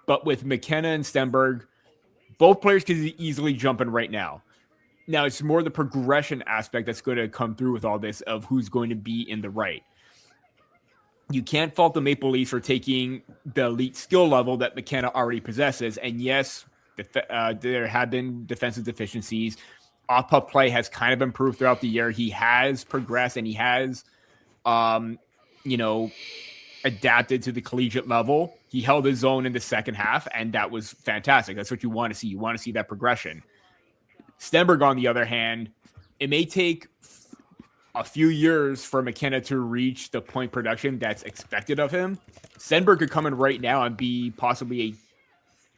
But with McKenna and Stenberg, both players could easily jump in right now. Now, it's more the progression aspect that's going to come through with all this of who's going to be in the right. You can't fault the Maple Leafs for taking the elite skill level that McKenna already possesses. And yes, there have been defensive deficiencies. Off-puck play has kind of improved throughout the year. He has progressed and he has, adapted to the collegiate level. He held his own in the second half, and that was fantastic. That's what you want to see. You want to see that progression. Stenberg, on the other hand, it may take a few years for McKenna to reach the point production that's expected of him. Stenberg could come in right now and be possibly a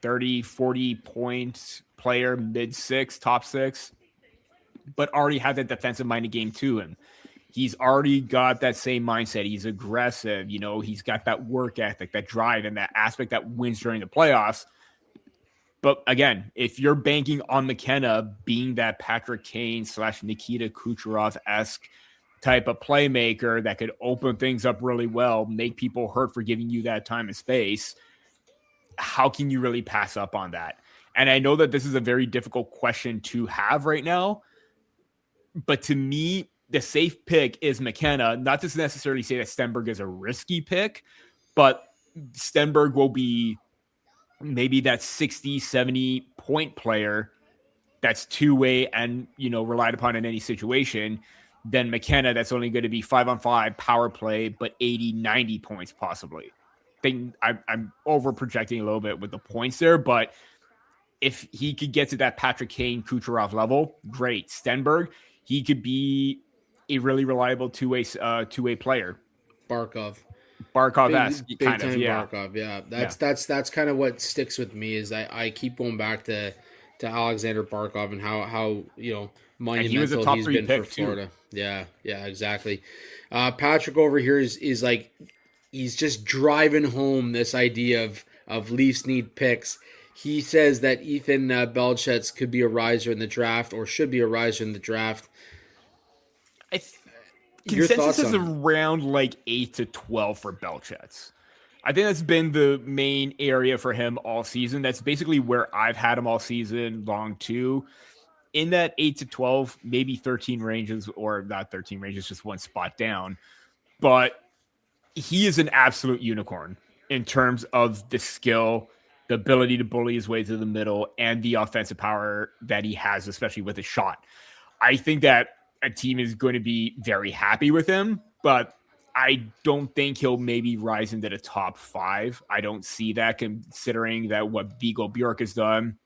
30, 40 point player, mid-6, top 6, but already have that defensive-minded game to him. He's already got that same mindset. He's aggressive. He's got that work ethic, that drive, and that aspect that wins during the playoffs. But again, if you're banking on McKenna being that Patrick Kane / Nikita Kucherov-esque type of playmaker that could open things up really well, make people hurt for giving you that time and space, how can you really pass up on that? And I know that this is a very difficult question to have right now, but to me, the safe pick is McKenna. Not to necessarily say that Stenberg is a risky pick, but Stenberg will be maybe that 60, 70 point player that's two-way and, relied upon in any situation, than McKenna that's only going to be 5-on-5 power play, but 80, 90 points possibly. I'm over projecting a little bit with the points there, but if he could get to that Patrick Kane, Kucherov level, great. Stenberg, he could be a really reliable two-way player. Barkov-esque, big kind time of, yeah. Barkov, yeah. That's kind of what sticks with me is I keep going back to Alexander Barkov and how monumental he's been for Florida. Too. Yeah, exactly. Patrick over here is like he's just driving home this idea of Leafs need picks. He says that Ethan Belchetz could be a riser in the draft or should be a riser in the draft. Consensus is around like 8 to 12 for Belchetz. I think that's been the main area for him all season. That's basically where I've had him all season long too. In that 8 to 12, maybe 13 ranges, or not 13 ranges, just one spot down. But he is an absolute unicorn in terms of the skill, the ability to bully his way to the middle, and the offensive power that he has, especially with his shot. I think that a team is going to be very happy with him, but I don't think he'll maybe rise into the top 5. I don't see that, considering that what Viggo Bjork has done,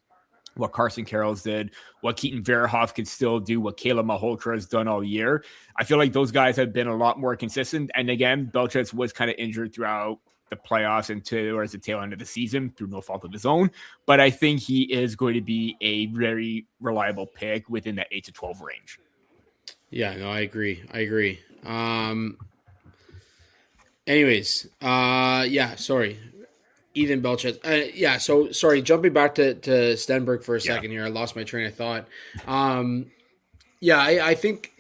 what Carson Carroll's did, what Keaton Verhoff could still do, what Caleb Malhotra has done all year. I feel like those guys have been a lot more consistent. And again, Belchetz was kind of injured throughout the playoffs and towards the tail end of the season through no fault of his own. But I think he is going to be a very reliable pick within that 8 to 12 range. Yeah, no, I agree. Anyways, sorry. Ethan Belchetz. Sorry, jumping back to Stenberg for a second here. I lost my train of thought. I think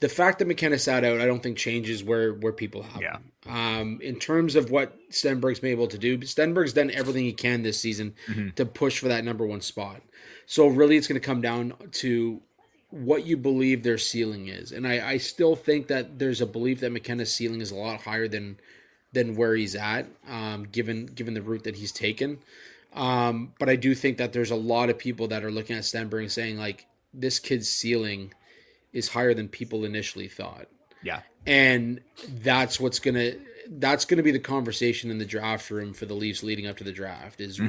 The fact that McKenna sat out, I don't think changes where people have him. In terms of what Stenberg's been able to do, Stenberg's done everything he can this season to push for that number one spot. So really it's going to come down to what you believe their ceiling is. And I still think that there's a belief that McKenna's ceiling is a lot higher than where he's at, given the route that he's taken. But I do think that there's a lot of people that are looking at Stenberg and saying, like, this kid's ceiling is higher than people initially thought. Yeah. And that's going to be the conversation in the draft room for the Leafs leading up to the draft is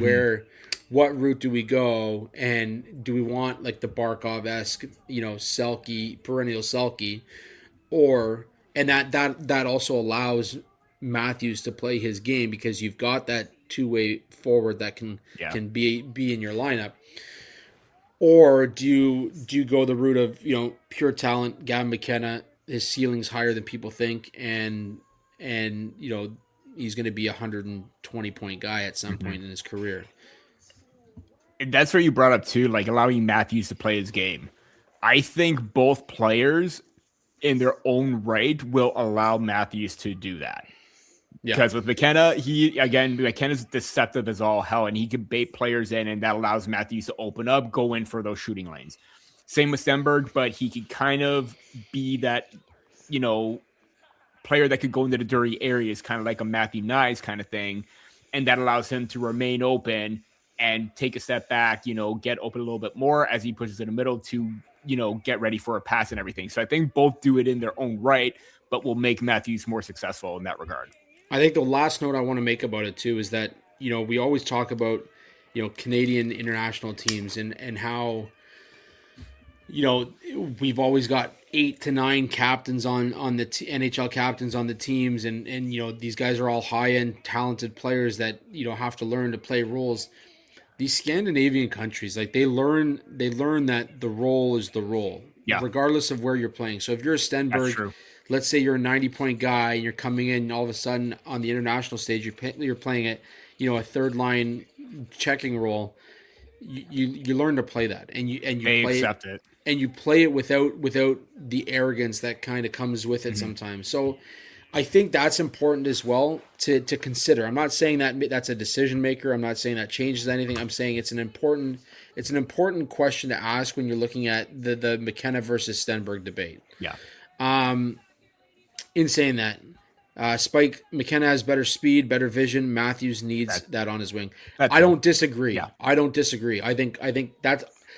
what route do we go? And do we want like the Barkov-esque, Selke, perennial Selke, and that also allows Matthews to play his game because you've got that two-way forward that can be in your lineup. Or do you go the route of, pure talent, Gavin McKenna, his ceiling's higher than people think, and he's going to be a 120-point guy at some point in his career. And that's where you brought up too, like allowing Matthews to play his game. I think both players in their own right will allow Matthews to do that. Because with McKenna, McKenna's deceptive as all hell, and he can bait players in, and that allows Matthews to open up, go in for those shooting lanes. Same with Stenberg, but he can kind of be that, player that could go into the dirty areas, kind of like a Matthew Nyes kind of thing, and that allows him to remain open and take a step back, get open a little bit more as he pushes in the middle to, get ready for a pass and everything. So I think both do it in their own right, but will make Matthews more successful in that regard. I think the last note I want to make about it too is that, we always talk about, Canadian international teams and how, we've always got 8 to 9 captains on the NHL captains on the teams. And, these guys are all high end talented players that, have to learn to play roles. These Scandinavian countries, like they learn that the role is the role, regardless of where you're playing. So if you're a Stenberg, let's say you're a 90-point guy and you're coming in all of a sudden on the international stage, you're playing at, a third line checking role. You learn to play that, and you play accept it, and you play it without the arrogance that kind of comes with it sometimes. So I think that's important as well to consider. I'm not saying that that's a decision maker. I'm not saying that changes anything. I'm saying it's an important question to ask when you're looking at the McKenna versus Stenberg debate. Yeah. In saying that, Spike McKenna has better speed, better vision. Matthews needs that on his wing. I don't disagree. Yeah. I don't disagree. I think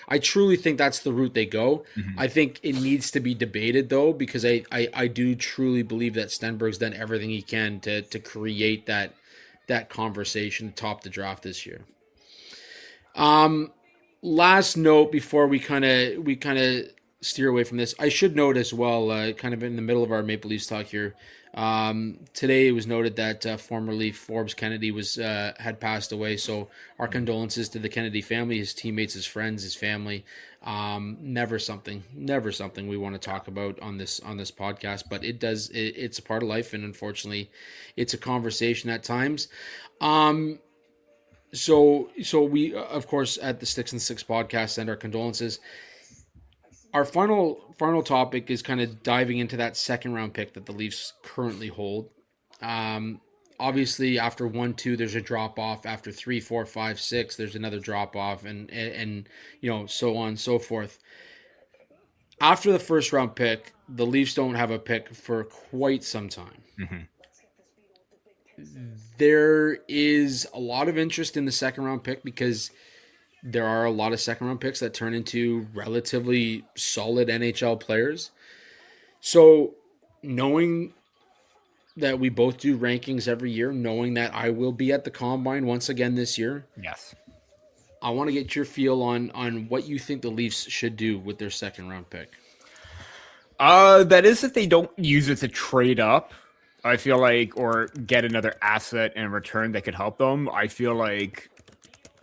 I truly think that's the route they go. I think it needs to be debated though, because I do truly believe that Stenberg's done everything he can to create that conversation, top the draft this year. Last note before we kind of steer away from this, I should note as well, kind of in the middle of our Maple Leafs talk here. Today it was noted that former Leaf Forbes Kennedy had passed away. So our condolences to the Kennedy family, his teammates, his friends, his family. Never something we want to talk about on this podcast, but it's a part of life, and unfortunately, it's a conversation at times. So we, of course, at the Sticks and Six podcast, send our condolences. Our final topic is kind of diving into that second round pick that the Leafs currently hold. Obviously, after 1-2, there's a drop off. After 3, 4, 5, 6, there's another drop off, and so on and so forth. After the first round pick, the Leafs don't have a pick for quite some time. There is a lot of interest in the second round pick because there are a lot of second round picks that turn into relatively solid NHL players. So knowing that we both do rankings every year, knowing that I will be at the Combine once again this year. Yes. I want to get your feel on what you think the Leafs should do with their second round pick. That is if they don't use it to trade up, I feel like, or get another asset in return that could help them. I feel like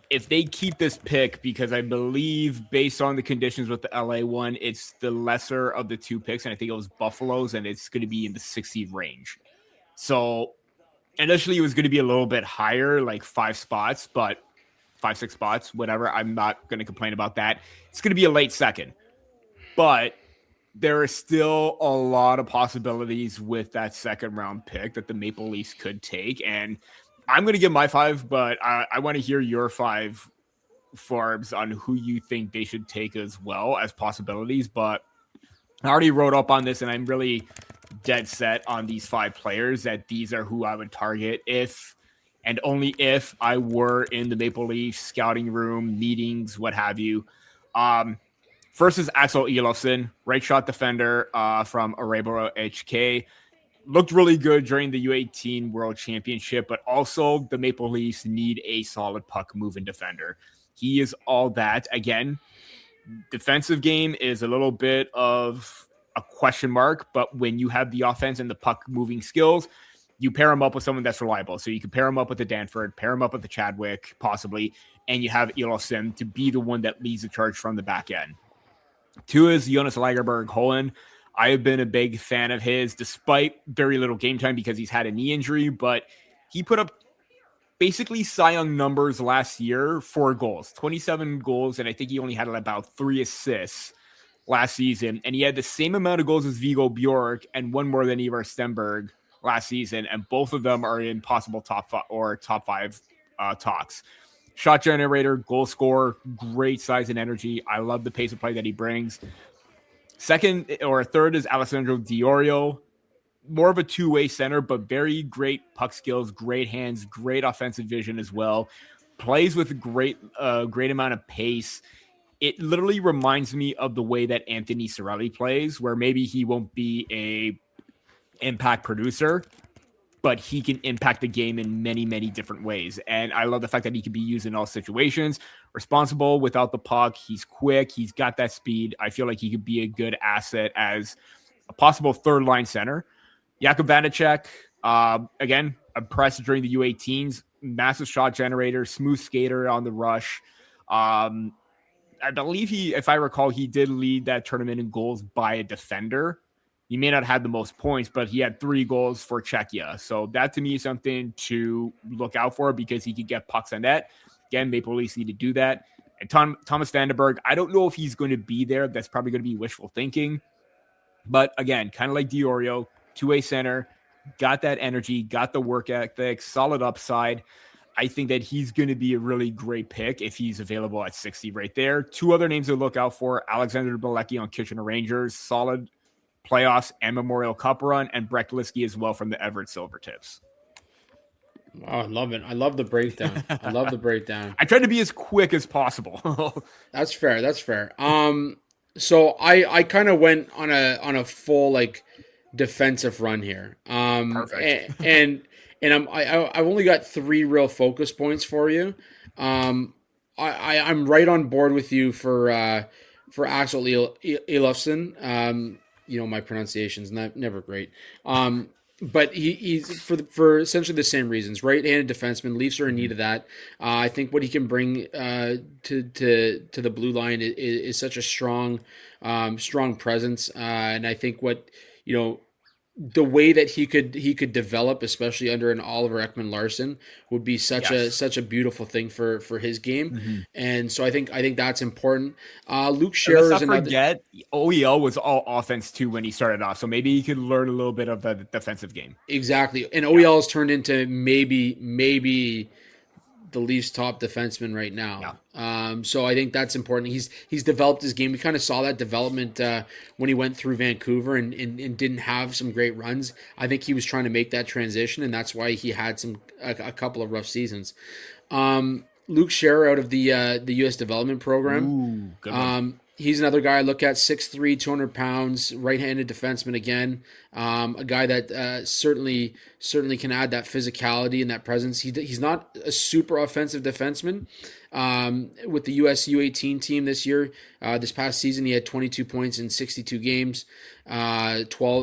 if they keep this pick, because I believe based on the conditions with the LA one, it's the lesser of the two picks, and I think it was Buffalo's, and it's going to be in the 60 range. So initially it was going to be a little bit higher, like 5 spots, but 5-6 spots, whatever. I'm not going to complain about that. It's going to be a late second, but there is still a lot of possibilities with that second round pick that the Maple Leafs could take. And I'm going to give my 5, but I want to hear your 5, Forbes, on who you think they should take as well as possibilities. But I already wrote up on this, and I'm really dead set on these 5 players that these are who I would target if and only if I were in the Maple Leafs scouting room, meetings, what have you. First is Axel Elofsson, right shot defender from Arebo HK. Looked really good during the U18 World Championship, but also the Maple Leafs need a solid puck moving defender. He is all that. Again, defensive game is a little bit of a question mark, but when you have the offense and the puck moving skills, you pair him up with someone that's reliable. So you can pair him up with the Danford, pair him up with the Chadwick, possibly, and you have Elofsson to be the one that leads the charge from the back end. 2 is Jonas Lagerberg-Holland. I have been a big fan of his, despite very little game time because he's had a knee injury, but he put up basically Cy Young numbers last year, 4 goals, 27 goals, and I think he only had about 3 assists last season. And he had the same amount of goals as Viggo Bjork and 1 more than Ivar Stenberg last season, and both of them are in possible top 5 talks. Shot generator, goal scorer, great size and energy. I love the pace of play that he brings. Third is Alessandro Diorio. More of a two-way center, but very great puck skills, great hands, great offensive vision as well. Plays with great amount of pace. It literally reminds me of the way that Anthony Cirelli plays, where maybe he won't be a impact producer, but he can impact the game in many, many different ways. And I love the fact that he can be used in all situations. Responsible without the puck. He's quick. He's got that speed. I feel like he could be a good asset as a possible third-line center. Jakub Vanacek, again, impressed during the U18s. Massive shot generator, smooth skater on the rush. I believe if I recall, he did lead that tournament in goals by a defender. He may not have the most points, but he had 3 goals for Czechia. So that to me is something to look out for because he could get pucks on net. Again, Maple Leafs need to do that. And Thomas Vandenberg, I don't know if he's going to be there. That's probably going to be wishful thinking. But again, kind of like Diorio, two-way center, got that energy, got the work ethic, solid upside. I think that he's going to be a really great pick if he's available at 60 right there. 2 other names to look out for, Alexander Bilecki on Kitchener Rangers, solid playoffs and Memorial Cup run, and Brett Liskey as well from the Everett Silvertips. Oh, I love it. I love the breakdown. I tried to be as quick as possible. That's fair. So I kind of went on a full like defensive run here. Perfect. And I've only got 3 real focus points for you. I'm right on board with you for Axel Elofsson. My pronunciation's never great. But he's for essentially the same reasons. Right-handed defenseman. Leafs are in need of that. I think what he can bring to the blue line is such a strong presence. And I think the way that he could develop, especially under an Oliver Ekman-Larsson, would be such a beautiful thing for his game. Mm-hmm. And so I think that's important. Luke Scherer is another. Forget OEL was all offense too when he started off, so maybe he could learn a little bit of the defensive game. Exactly, and OEL has turned into maybe the Leafs' top defenseman right now. Yeah. So I think that's important. He's developed his game. We kind of saw that development when he went through Vancouver and didn't have some great runs. I think he was trying to make that transition, and that's why he had a couple of rough seasons. Luke Scherer out of the U.S. development program. Ooh, good one. He's another guy I look at, 6'3", 200 pounds, right-handed defenseman again. A guy that certainly can add that physicality and that presence. He's not a super offensive defenseman. With the US U18 team this year, this past season, he had 22 points in 62 games, one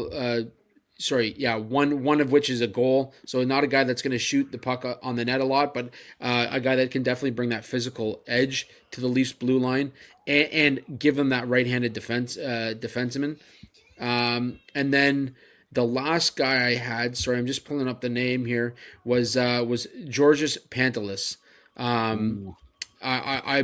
of which is a goal. So not a guy that's going to shoot the puck on the net a lot, but a guy that can definitely bring that physical edge to the Leafs blue line and give them that right-handed defenseman. And then the last guy I had, sorry, I'm just pulling up the name here, was Georgios Pantelis. I'm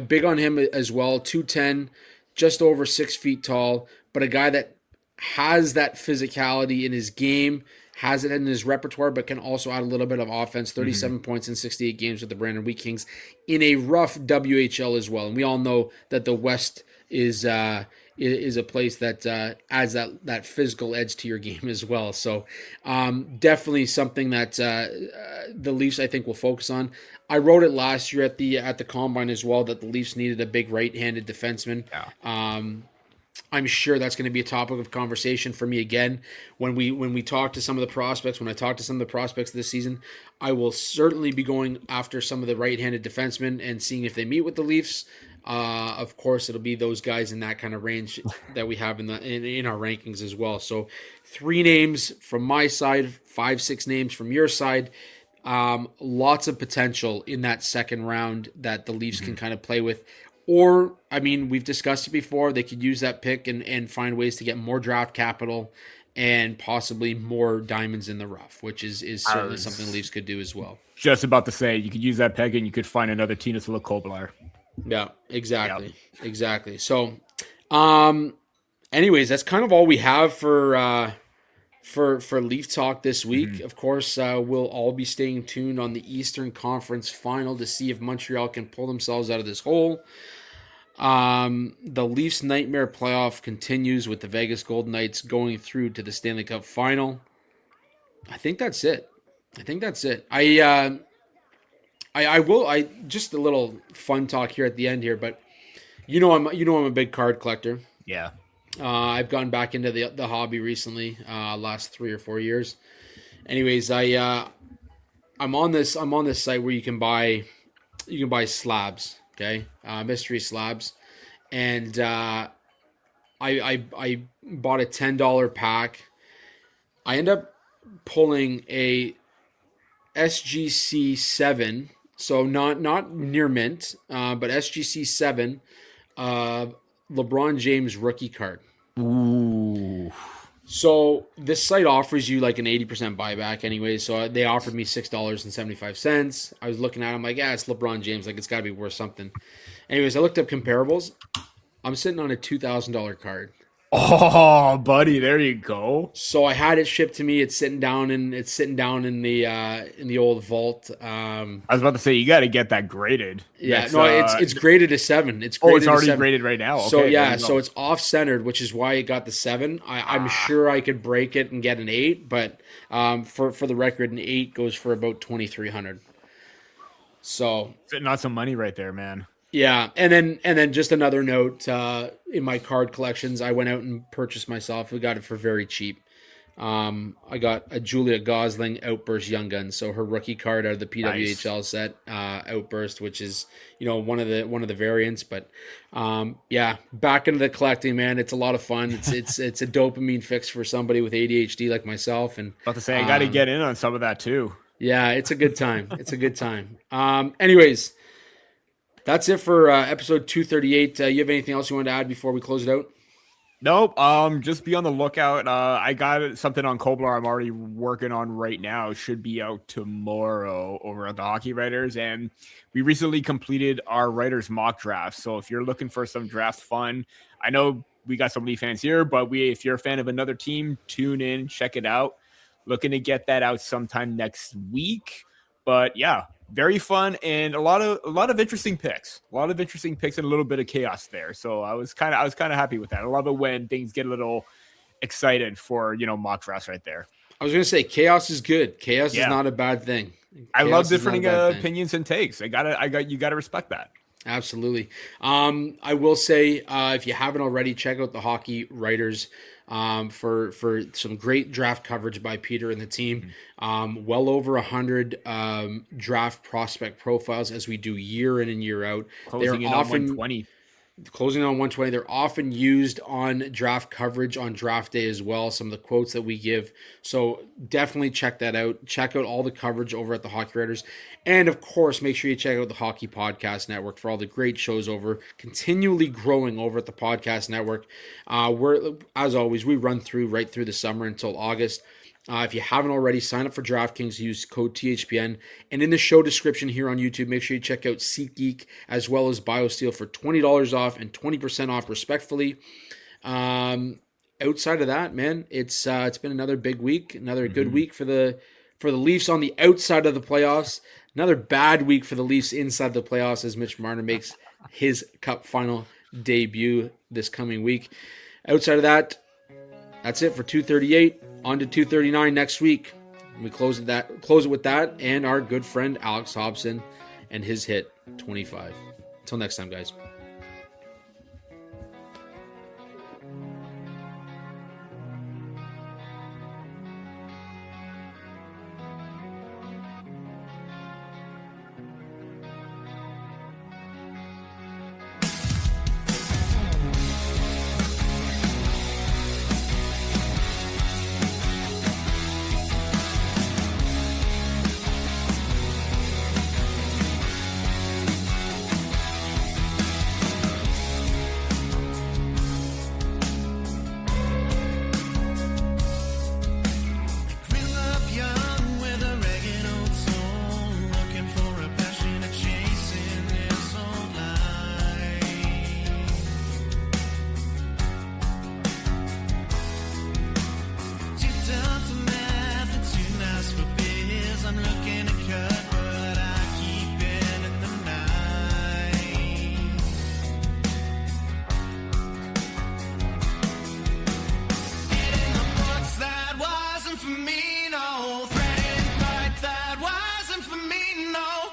big on him as well, 2'10", just over 6 feet tall, but a guy that has that physicality in his game, has it in his repertoire, but can also add a little bit of offense. 37 points in 68 games with the Brandon Wheat Kings in a rough WHL as well. And we all know that the West is a place that adds that physical edge to your game as well. So definitely something that the Leafs, I think, will focus on. I wrote it last year at the Combine as well that the Leafs needed a big right-handed defenseman. Yeah. I'm sure that's going to be a topic of conversation for me again when we talk to some of the prospects. When I talk to some of the prospects this season, I will certainly be going after some of the right-handed defensemen and seeing if they meet with the Leafs. Of course, it'll be those guys in that kind of range that we have in our rankings as well. So 3 names from my side, 5-6 names from your side. Lots of potential in that second round that the Leafs can kind of play with. Or, I mean, we've discussed it before. They could use that pick and find ways to get more draft capital and possibly more diamonds in the rough, which is certainly something the Leafs could do as well. Just about to say, you could use that pick and you could find another Tina Kopitar. Yeah, exactly. Yep. Exactly. So, anyways, that's kind of all we have for Leaf Talk this week. Of course, we'll all be staying tuned on the Eastern Conference Final to see if Montreal can pull themselves out of this hole. The Leafs nightmare playoff continues with the Vegas Golden Knights going through to the Stanley Cup Final. I think that's it. I just a little fun talk here at the end here, but I'm a big card collector. Yeah. I've gone back into the hobby recently, last 3 or 4 years. Anyways, I'm on this site where you can buy slabs, okay, mystery slabs, and I bought a $10 pack. I end up pulling a SGC 7, so not near mint, but SGC 7, LeBron James rookie card. Ooh. So this site offers you like an 80% buyback anyway. So they offered me $6.75. I was looking at it, I'm like, it's LeBron James. Like, it's got to be worth something. Anyways, I looked up comparables. I'm sitting on a $2,000 card. Oh, buddy, there you go. So I had it shipped to me. It's sitting down in the old vault. I was about to say, you got to get that graded. Yeah, it's graded a 7. It's already graded right now. Okay, so it's off centered, which is why it got the 7. I'm sure I could break it and get an 8, but for the record, an 8 goes for about $2,300. So sitting on some money right there, man. Yeah, and then just another note, in my card collections, I went out and purchased myself. We got it for very cheap. I got a Julia Gosling Outburst Young Gun, so her rookie card out of the PWHL set, Outburst, which is one of the variants. But back into the collecting, man. It's a lot of fun. It's a dopamine fix for somebody with ADHD like myself. And about to say, I got to get in on some of that too. Yeah, it's a good time. Anyways. That's it for episode 238. You have anything else you want to add before we close it out? Nope. Just be on the lookout. I got something on Kopitar I'm already working on right now. Should be out tomorrow over at the Hockey Writers. And we recently completed our writers mock draft. So if you're looking for some draft fun, I know we got some Leaf fans here, but if you're a fan of another team, tune in, check it out. Looking to get that out sometime next week. But yeah, very fun and a lot of interesting picks. A lot of interesting picks and a little bit of chaos there. So I was kind of happy with that. I love it when things get a little excited for mock drafts right there. I was gonna say chaos is good. Chaos is not a bad thing. I love different opinions and takes. You gotta respect that. Absolutely. I will say, if you haven't already, check out the Hockey Writers for some great draft coverage by Peter and the team. Well over 100 draft prospect profiles as we do year in and year out. Closing in on 120. Closing on 120. They're often used on draft coverage on draft day as well. Some of the quotes that we give. So definitely check that out. Check out all the coverage over at the Hockey Writers. And of course, make sure you check out the Hockey Podcast Network for all the great shows continually growing over at the Podcast Network. As always, we run right through the summer until August. If you haven't already, sign up for DraftKings, use code THPN. And in the show description here on YouTube, make sure you check out SeatGeek as well as BioSteel for $20 off and 20% off respectively. outside of that, man, it's been another big week, another good week for the Leafs on the outside of the playoffs. Another bad week for the Leafs inside the playoffs as Mitch Marner makes his Cup Final debut this coming week. Outside of that, that's it for 238. On to 239 next week. We close it with that and our good friend Alex Hobson and his hit 25. Until next time, guys.